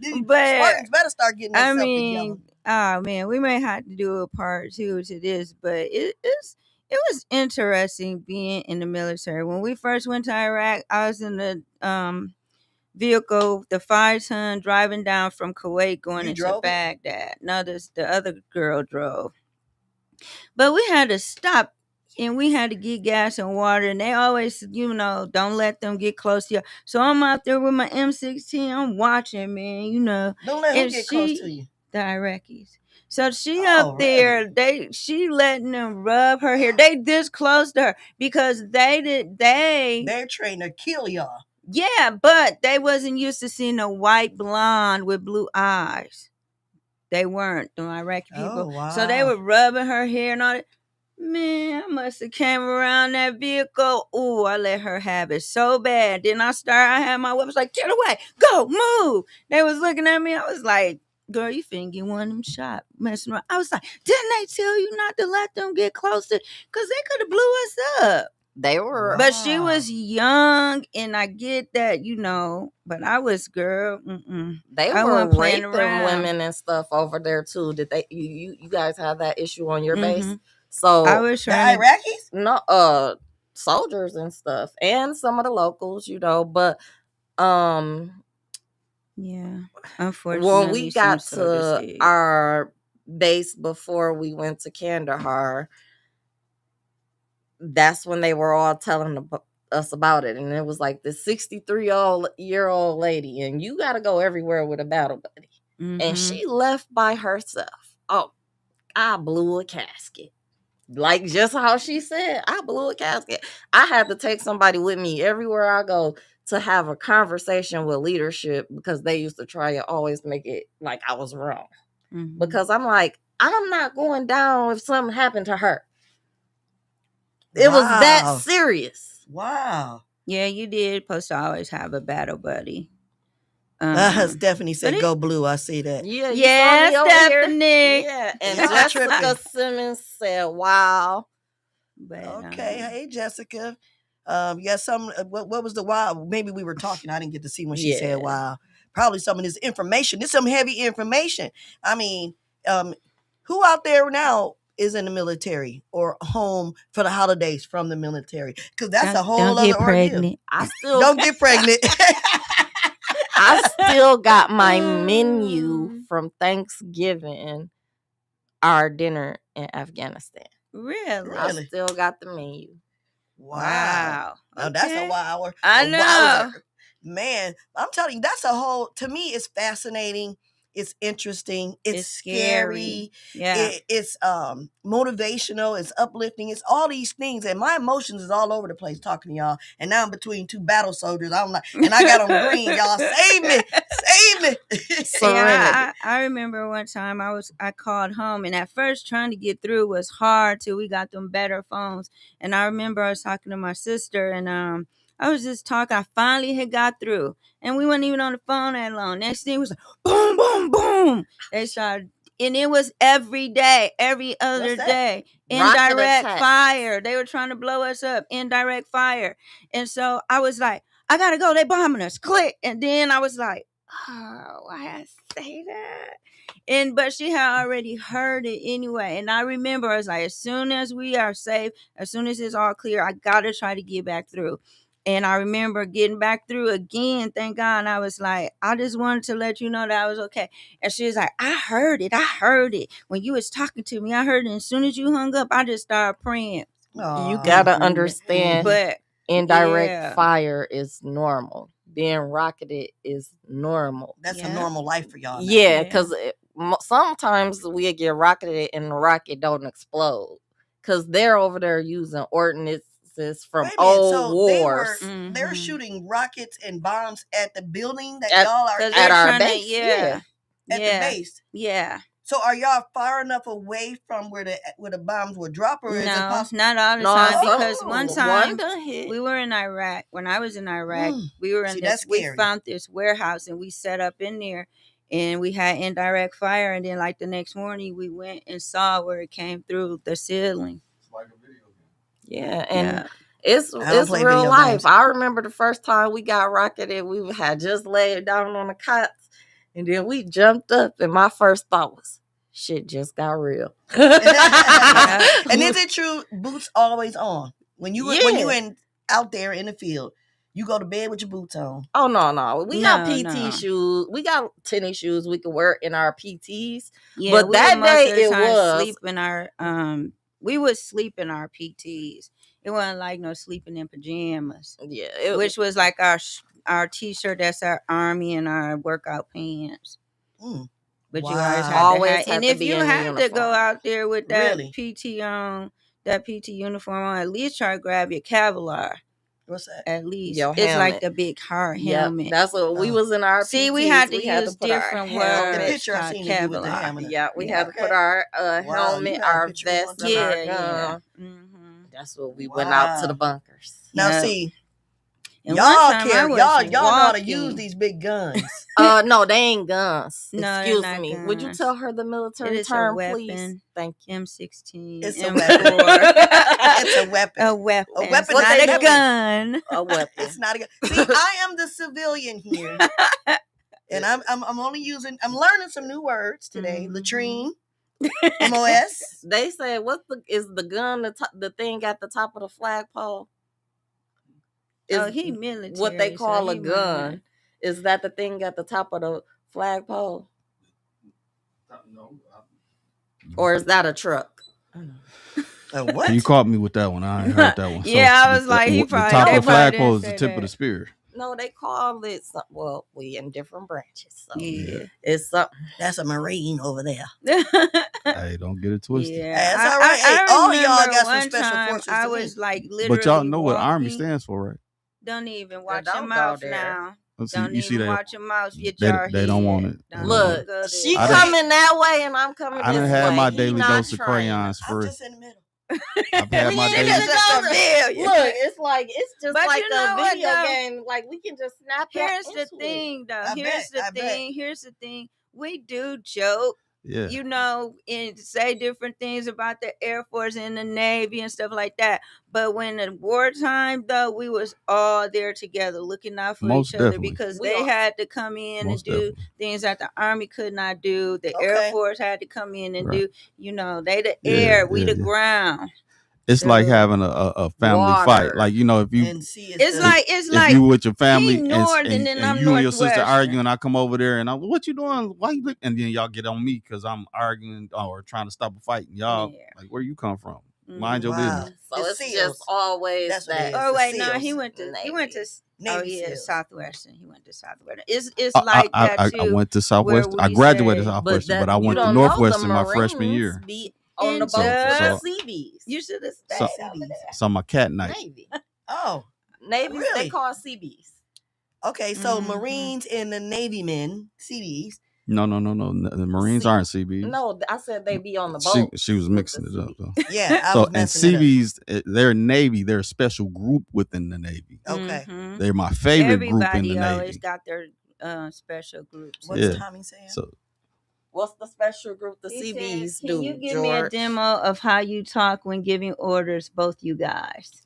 These But Spartans better start getting I themselves mean, together. oh man, we may have to do a part two to this, but it was interesting being in the military. When we first went to Iraq, I was in the vehicle, the 5-ton, driving down from Kuwait going You into drove it? Baghdad. No, the other girl drove. But we had to stop and we had to get gas and water. And they always, don't let them get close to you. So I'm out there with my M16. I'm watching, man, Don't let who And get close to you. the Iraqis. So she Oh, up there, she letting them rub her hair. They this close to her because They're trained to kill y'all. yeah, but they wasn't used to seeing a white blonde with blue eyes. They weren't the Iraqi people. Oh, wow. So they were rubbing her hair and all that. Man, I must have came around that vehicle. Ooh, I let her have it so bad. Then I had my weapons like, get away, go, move. They was looking at me. I was like, girl, you finna get one of them shot messing around. I was like, didn't they tell you not to let them get closer? Because they could have blew us up. They were. But she was young, and I get that, but I was, girl, They I were wasn't playing raping around. women and stuff over there too. Did they? You guys have that issue on your base? Mhm. So I was The trying to, Iraqis? no, soldiers and stuff, and some of the locals, but yeah, when unfortunately, we some got soldiers to did. our base before we went to Kandahar, that's when they were all telling us about it, and it was like the 63-year-old lady, and you got to go everywhere with a battle buddy, and she left by herself. Oh, I blew a casket. Like just how she said, I blew a casket. I had to take somebody with me everywhere I go to have a conversation with leadership because they used to try to always make it like I was wrong. Mhm. Because I'm like, I'm not going down if something happened to her. It was that Wow. serious. Wow. Yeah, you did supposed to always have a battle buddy. Stephanie said, but "Go blue." I see that. Yeah, you Yeah, saw me over here. Stephanie. Yeah, and Y'all Jessica tripping. Simmons said, "Wow." But Okay, hey Jessica. What was the wow? Maybe we were talking. I didn't get to see when she Yeah. said wow. Probably some of this information. This is some heavy information. I mean, who out there now is in the military or home for the holidays from the military? Because that's a whole don't other get ordeal. pregnant. I still Don't get pregnant. I still got my menu from Thanksgiving, our dinner in Afghanistan. Really? I Really? still got the menu. Wow. Now that's a Okay. wow. I a know. wowzer. Man, I'm telling you, that's a whole, to me, it's fascinating. It's interesting. It's scary. Yeah. It's motivational. It's uplifting. It's all these things. And my emotions is all over the place talking to y'all. And now I'm between two battle soldiers. I'm like, and I got on green. Y'all save me. Save me. Serenity. Yeah, I remember one time I called home, and at first trying to get through was hard till we got them better phones. And I remember I was talking to my sister, and I was just talking. I finally had got through, and we weren't even on the phone that long. Next thing was like boom, boom, boom. They started, and it was every day, every other What's that? day. Rocket Indirect attack. fire. They were trying to blow us up. Indirect fire. And so I was like, I gotta go. They bombing us. Click. And then I was like, oh, why I say that? But she had already heard it anyway. And I remember I was like, as soon as we are safe, as soon as it's all clear, I gotta try to get back through. And I remember getting back through again, thank God. And I was like, I just wanted to let you know that I was okay. And she was like, I heard it. When you was talking to me, I heard it. And as soon as you hung up, I just started praying. You gotta understand, But indirect fire is normal. Being rocketed is normal. That's a normal life for y'all now. Yeah, because sometimes we get rocketed and the rocket don't explode. Because they're over there using ordnances from Wait a minute, old so wars. they're shooting rockets and bombs at the building that At- y'all are at our base. Yeah. at the base. Yeah. So are y'all far enough away from where the bombs would drop, or is it No, possible? not all the No, time. some- Because one one time done hit. we were in Iraq. When I was in Iraq, we were in See, this. that's We scary. found this warehouse and we set up in there, and we had indirect fire. And then, like the next morning, we went and saw where it came through the ceiling. It's like a video game. Yeah, and Yeah. it's I don't play real video life. games. I remember the first time we got rocketed, we had just laid down on the cots, and then we jumped up, and my first thought was, shit just got real. And is it true? Boots always on when you Yeah. in out there in the field. You go to bed with your boots on. Oh no. We got No, PT no. shoes. We got tennis shoes we could wear in our PTs. Yeah, But we that would most day of the it time was- sleep in our we would sleep in our PTs. It wasn't like no sleeping in pajamas, Yeah, which was like our t-shirt. That's our army and our workout pants. Mm. But you Wow. always Always had to had and to if be you in had to go uniform. out there with that Really? PT on, that PT uniform on, at least try to grab your Kevlar. What's that? At least Your it's helmet. like the big hard Yep, helmet. that's what we Oh. was in our See, PTs. we had to use put our different helmet. The words. picture I called seen of you with the Kevlar. helmet. Yeah, we Yeah, had to put okay. our Wow, you helmet, got a our picture of vest, one? and our Yeah, gun. yeah. Mm-hmm. That's what we went out to the bunkers. Now Yep. see, And y'all one time I care. was Y'all know how to walking. use these big guns. No, they ain't guns. No, they're Excuse not me. Would you guns. tell her the military It is a term, weapon. please? Thank you. M16. It's a M4. weapon. It's a weapon. A weapon. A weapon, Not not a a gun. A weapon. It's not a gun. See, I am the civilian here, and I'm only using. I'm learning some new words today. Mhm. Latrine, MOS. They said, is the gun the thing at the top of the flagpole? Oh, Is he military. what they call so a he might gun. Is that the thing at the top of the flagpole? No. Or is that a truck? What? You caught me with that one. I ain't heard that one. Yeah, I was like, he the probabd- top they of the probably flagpole is didn't the say tip of the that. spear. No, they call it well, we in different branches. So Yeah. it's something. That's a Marine over there. Hey, don't get it twisted. Yeah, That's all right. Hey, all of y'all remember got some one special time forces I to me. was like literally But y'all know what Army walking. stands for, right? Don't even watch don't your go mouth there. now. See, Don't you see even that watch your mouth. Your they jarhead. don't want it. Don't Look, even go she there. coming that way and I'm coming I this done way. had my He daily not dose of trained. crayons I'm free. just in the middle. I've had my We daily. ain't It's just even familiar. Look, it's just But like you know a what, video though? game. Like we can just snap that Here's the into it. thing, though. I Here's the thing. We do joke. Yeah. You know, and say different things about the Air Force and the Navy and stuff like that. But when the wartime, though, we was all there together looking out for Most each other definitely. because We they are. had to come in Most and do definitely. things that the Army could not do. The Air Okay. Force had to come in and Right. do, you know, they the Yeah, air, we yeah, the yeah. ground. It's like Salute. having a family Water. fight. Like, you know, if you And see, It's if like you with your family he northern and I'm you and your sister northwestern. arguing, I come over there and I'm, what you doing? Why you look? And then y'all get on me because I'm arguing or trying to stop a fight. And y'all Yeah. like, where you come from? Mind your Wow. business. So The it's SEALs. just always That's what it that. is. Oh the wait, no, SEALs. he went to Navy Navy yeah, SEALs. Southwestern. He went to Southwestern. It's like I that too. I went to Southwestern. where I we graduated say- Southwestern, but I you went to don't know the Northwestern my freshman Marines year. Be on In the boats with the- the Seabees. You should have So- stayed over there. So my cat night. Navy. Oh, Navy's Really? they call Seabees. okay. So Mhm. Marines and the Navy men, CDs. No. The Marines See- aren't CBs. No, I said they be on the boat. She was with mixing the it up Seabees. though. Yeah, I So was and messing it CBs, they're Navy. They're a special group within the Navy. up. Okay. Mhm. They're my favorite group in Everybody the always Navy. got their special groups. What's Yeah. Tommy saying? So What's the special group the He Seabees said, do? Can you give me a George? demo of how you talk when giving orders, both you guys?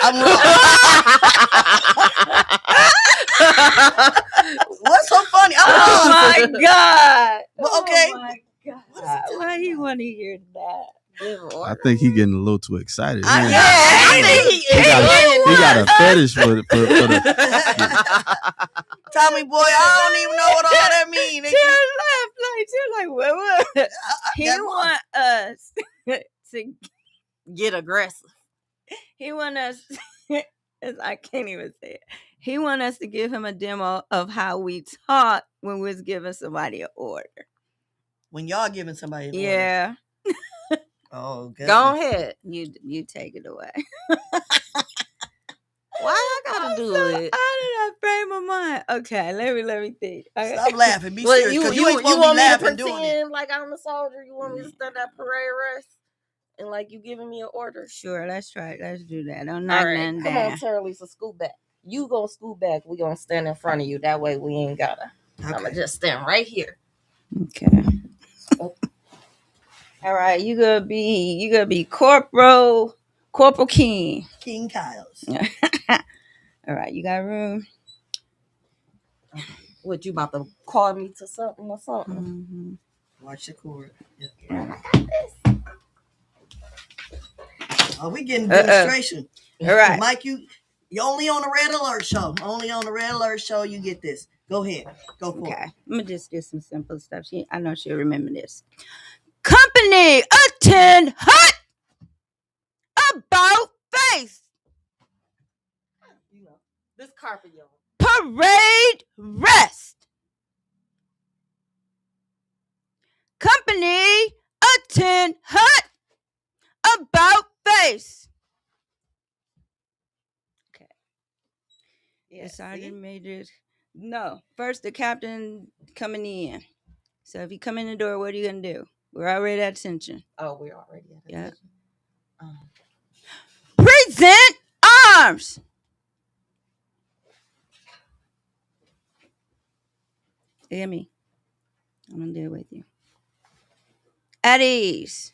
I'm What's so funny? Oh I'm my wrong. God! Well, okay. Oh my God! What is he talking Why do you about? want to hear that? Give I orders. think he getting a little too excited. I- He yeah, I think he got a fetish for the. Tommy boy, I don't even know what all that means. Tear like what? He got want us to. Get aggressive. He want us. I can't even say it. He want us to give him a demo of how we talk when we was giving somebody an order. When y'all giving somebody an order. Yeah, Oh, goodness. Go ahead. you take it away. Why I gotta do So, it? how did I frame my mind? Okay, let me think. Okay. Stop laughing. Be Well, serious. Because you ain't supposed to be want me to laughing doing it. pretend like I'm a soldier? You want me to stand at parade rest and like you giving me an order? Sure, let's try it. Let's do that. Don't All knock right, nothing come down. on, Terralisa, scoot back. You gonna scoot back. We gonna stand in front of you. That way we ain't gotta. I'm gonna Okay. just stand right here. Okay. All right, you gonna be Corporal King. King Kyle's. All right, you got room. What, you about to call me to something or something? Mm-hmm. Watch the cord. Yeah. Oh, we getting demonstration. All right. Mike, you only on the Red Alert show. Only on the Red Alert show you get this. Go ahead. Go for Okay. it. I'm gonna just get some simple stuff. I know she'll remember this. Company attend hut about face. You know, this carpet, y'all. Parade rest. Company attend hut about face. Okay. Yeah, Sergeant Majors. No. First, the captain coming in. So if you come in the door, what are you gonna do? We're already at attention. Oh, we're already at Yeah. attention. Present arms. Hear me. I'm gonna do it with you. At ease.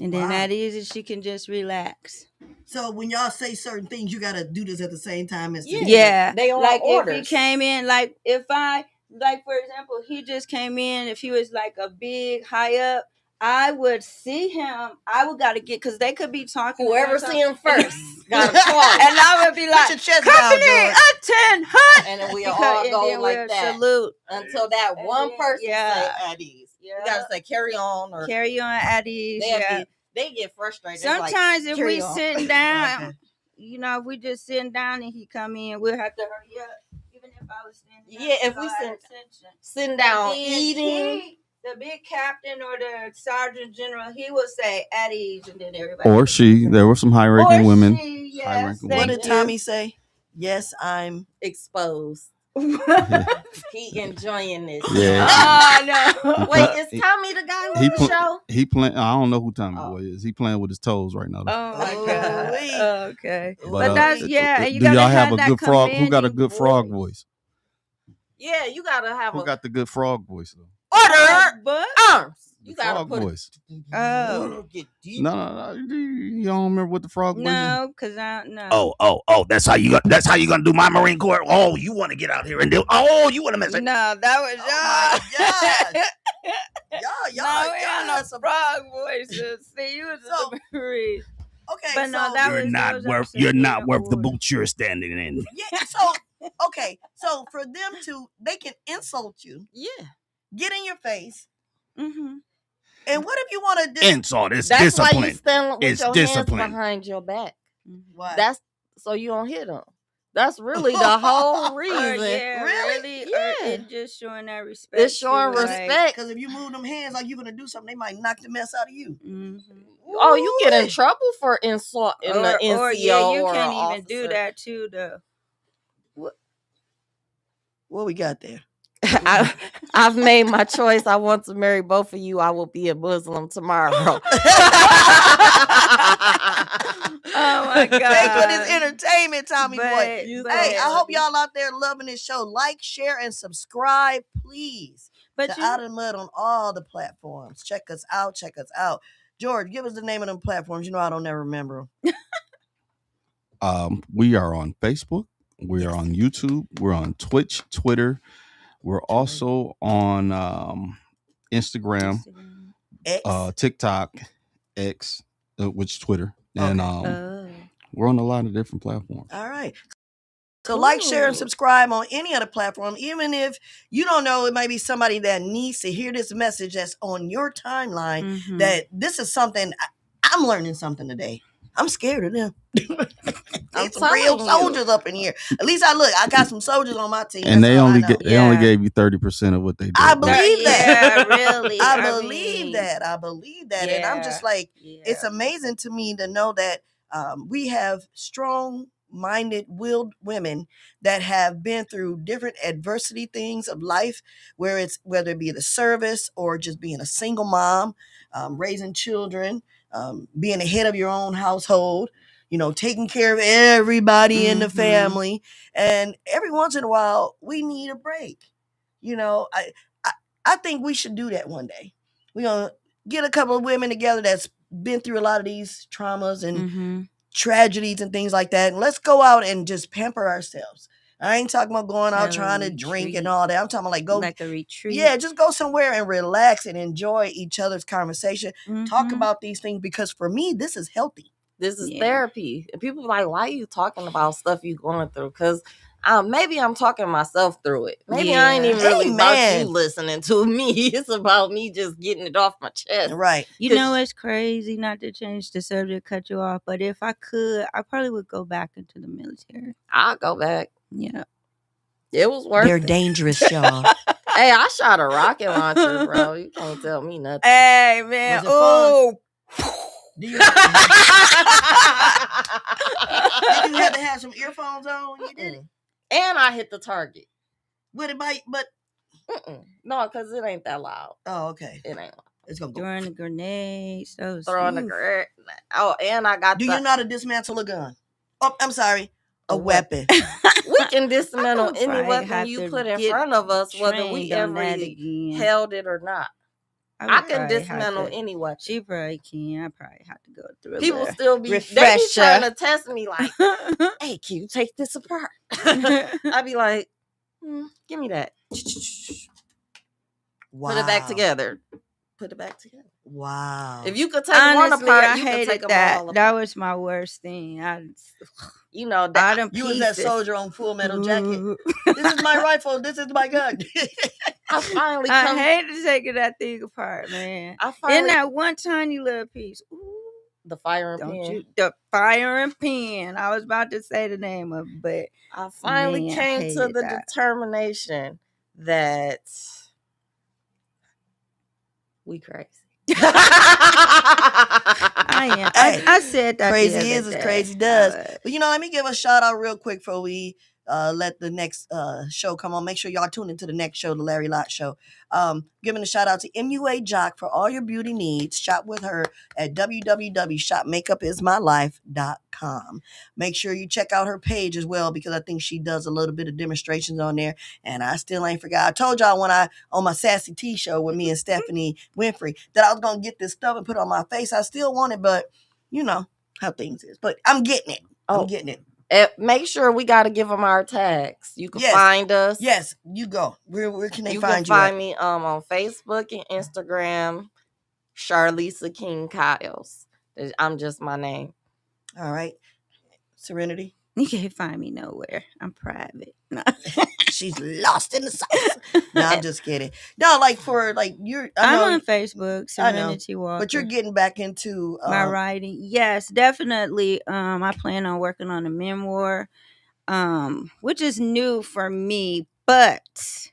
And then Wow. at ease, she can just relax. So when y'all say certain things, you gotta do this at the same time as Yeah. They on like orders. if he came in, like if I, like for example, he just came in, if he was like a big high up, I would see him. I would gotta get, because they could be talking. Whoever or see him something. first got a call. And I would be Put like, your chest down, company George. attend hut. And then we Because- all and go then like we'll that salute. until that And one then- person yeah. say at ease. Yeah. You gotta say carry on or Carry on at ease. they'll Yeah. be- they get frustrated. They like, Sometimes if carry we on. sitting down, Okay. you know, if we just sitting down and he come in, we'll have to hurry up. Even if I was standing up, Yeah, if so we I had sit- attention. sitting down And then eating. he the big captain or the sergeant general, he would say at ease, and then everybody. Or she. There were some high-ranking women. She, yes, High-ranking What thank did you. Tommy say? Yes, I'm Exposed. Yeah. He enjoying this. Yeah. Oh no. Wait, is Tommy the guy who on the show? He playing. I don't know who Tommy Oh. Boy is. He playing with his toes right now. Though. Oh my Ooh-wee. god. Okay. But that's and you do gotta y'all have have a that good frog? Who got a commanding good frog voice? Yeah, you gotta have Who got the good frog voice though? order But arms. You gotta frog put voice. oh No. You don't remember what the frog voice is? no, because I don't know. Oh, that's how you gonna do my Marine Corps. Oh, you want to get out here and do? Oh, you want to mess it? No, that was oh my gosh. Y'all, no, we had no some frog voices. See, you was So- a Marine. Okay, But no, so that You're was- not was worth. upsetting You're not the worth the boy. boots you're standing in. yeah, so okay, so for them to they can insult you, Yeah. get in your face, Mm-hmm. and what if you want to Insult. It's That's why you discipline. stand with It's your discipline. hands behind your back. Why? That's so you don't hit them. That's really the whole reason. Yeah, Really? Or Yeah. it just showing that respect. It's showing too, like- respect. Because if you move them hands like you're gonna do something, they might knock the mess out of you. Mhm. Oh, you get in Ooh-wee. trouble for insult in the NCO Or yeah, you or can't a even do officer. that too, though. What we got there? I've made my choice. I want to marry both of you. I will be a Muslim tomorrow. Oh my god! Thanks for this entertainment, Tommy boy. But- Hey, I hope y'all out there loving this show. Like, share, and subscribe, please. But To you, Out of the Mud on all the platforms. Check us out. Check us out. George, give us the name of them platforms. You know I don't never remember them. We are on Facebook. We are on YouTube. We're on Twitch, Twitter. We're also on Instagram, X. TikTok, X, which is Twitter, and we're on a lot of different platforms. All right. So like, share, and Cool. subscribe on any other platform. Even if you don't know, it might be somebody that needs to hear this message that's on your timeline. Mhm. That this is something I'm learning something today. I'm scared of them. I'm There's some real telling you. soldiers up in here. At least I got some soldiers on my team. And That's they all I only know. they only Yeah. gave you 30% of what they did. I believe that. Yeah, really. I believe mean, that. I believe that. And I'm just like, it's yeah. amazing to me to know that we have strong-minded, willed women that have been through different adversity things of life, whether it be the service or just being a single mom, raising children, being the head of your own household, taking care of everybody in the Mhm. family. And every once in a while, we need a break. I think we should do that one day. We're going to get a couple of women together that's been through a lot of these traumas and Mhm. tragedies and things like that. And let's go out and just pamper ourselves. I ain't talking about going out Have a trying to drink retreat. and all that. I'm talking about like go, like a retreat. yeah, just go somewhere and relax and enjoy each other's conversation. Talk Mhm. about these things because for me, this is healthy. This is Yeah. therapy. And people are like, why are you talking about stuff you going through? Because maybe I'm talking myself through it. Maybe I ain't Yeah. even really about you Amen. listening to me. It's about me just getting it off my chest. Right. You know, it's crazy, not to change the subject, cut you off, but if I could, I probably would go back into the military. I'll go back. Yeah. It was worth They're it. dangerous, y'all. Hey, I shot a rocket launcher, bro. You can't tell me nothing. Hey, man. Was it fun? Oh. Do you have to have some earphones on when you did it? And I hit the target. But it might, but No, because it ain't that loud. oh, okay. It ain't loud. It's gonna go. Throwing the grenades. Those Throwing the oof. grenade. Oh, and I got Do the, you know how to dismantle a gun? Oh, I'm sorry, a A weapon. we can dismantle I'll any probably weapon have you to put in get front of us, whether we trained on ever that again. held it or not. would I can probably have dismantle to- any weapon. She probably can. I probably have to go through a People little still be they be refresher. trying to test me like, hey, can you take this apart? I'd be like, give me that. Wow. Put it back together. Put it back together. Wow. If you could take one Honestly, apart, I you could hated take them that. all apart. That was my worst thing. You know, I that, done You was that pieces. soldier on Full Metal Jacket. Ooh. This is my rifle. This is my gun. I finally I come. hated taking that thing apart, man. I In finally that one tiny little piece. Ooh, the fire and don't pen. you? The fire and pen. I was about to say the name of it, but I finally Man, I came to hated the that. determination that We crazy. I am. Hey, I said that crazy the is other as day. crazy does. But let me give a shout out real quick before we let the next show come on. Make sure y'all tune into the next show, the Larry Lott Show. Giving a shout out to MUA Jock for all your beauty needs. Shop with her at www.shopmakeupismylife.com. Make sure you check out her page as well, because I think she does a little bit of demonstrations on there. And I still ain't forgot. I told y'all when I on my Sassy T show with me and Stephanie Winfrey that I was gonna get this stuff and put it on my face. I still want it, but you know how things is. But I'm getting it. I'm getting it. Make sure we got to give them our tags. You can find us. Yes, you go. Where can they find you? You can find me on Facebook and Instagram, Charlisa King Kyles. I'm just my name. All right. Serenity? You can't find me nowhere. I'm private. No. She's lost in the sauce. No, I'm just kidding. No, like you're. I'm on Facebook, Serenity Walker. But you're getting back into my writing. Yes, definitely. I plan on working on a memoir, which is new for me, but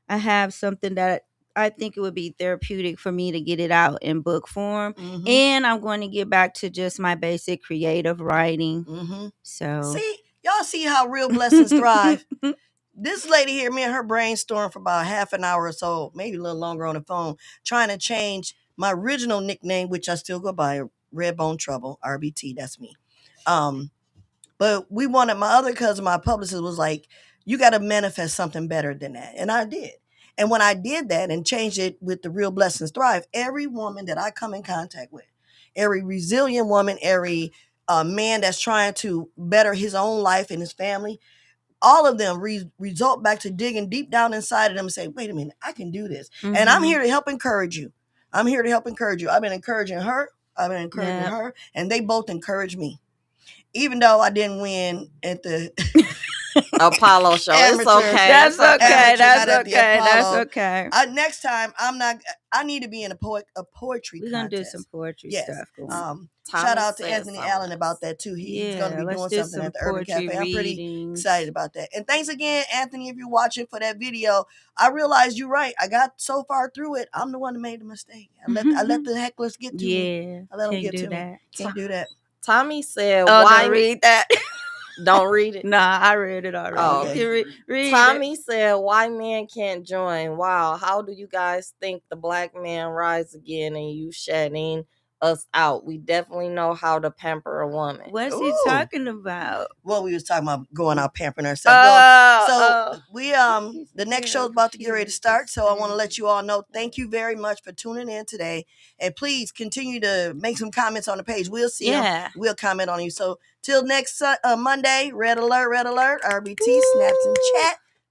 I have something that I think it would be therapeutic for me to get it out in book form. Mm-hmm. And I'm going to get back to just my basic creative writing. Mm-hmm. So see, y'all see how real blessings thrive. This lady here, me and her brainstormed for about half an hour or so, maybe a little longer on the phone, trying to change my original nickname, which I still go by, Redbone Trouble, RBT, that's me. But we wanted, my other cousin, my publicist, was like, you got to manifest something better than that. And I did. And when I did that and changed it with the Real Blessings Thrive, every woman that I come in contact with, every resilient woman, every man that's trying to better his own life and his family, all of them result back to digging deep down inside of them and say, wait a minute, I can do this. Mm-hmm. And I'm here to help encourage you. I've been encouraging her. I've been encouraging her. And they both encourage me. Even though I didn't win at the Apollo show. Amateur, it's okay. That's okay. That's okay. Next time, I need to be in a poetry We're going to do some poetry stuff. Shout out to Anthony Allen about that too. He's going to be doing something at the Urban Cafe. I'm pretty excited about that. And thanks again, Anthony, if you're watching, for that video. I realized you're right. I got so far through it. I'm the one that made the mistake. I let the hecklers get to me. I let them get to me. Can't do that. Tommy said, "Why don't read that?" Don't read it. Nah, I read it already. Oh, okay. Read Tommy said, "Why men can't join? Wow, how do you guys think the black man rise again and you shutting us out? We definitely know how to pamper a woman." What's he talking about? Well, we was talking about going out pampering ourselves. We the next show is about to get ready to start, so I want to let you all know. Thank you very much for tuning in today, and please continue to make some comments on the page. We'll see them. We'll comment on you. So till next Monday, red alert, RBT, snaps and chat.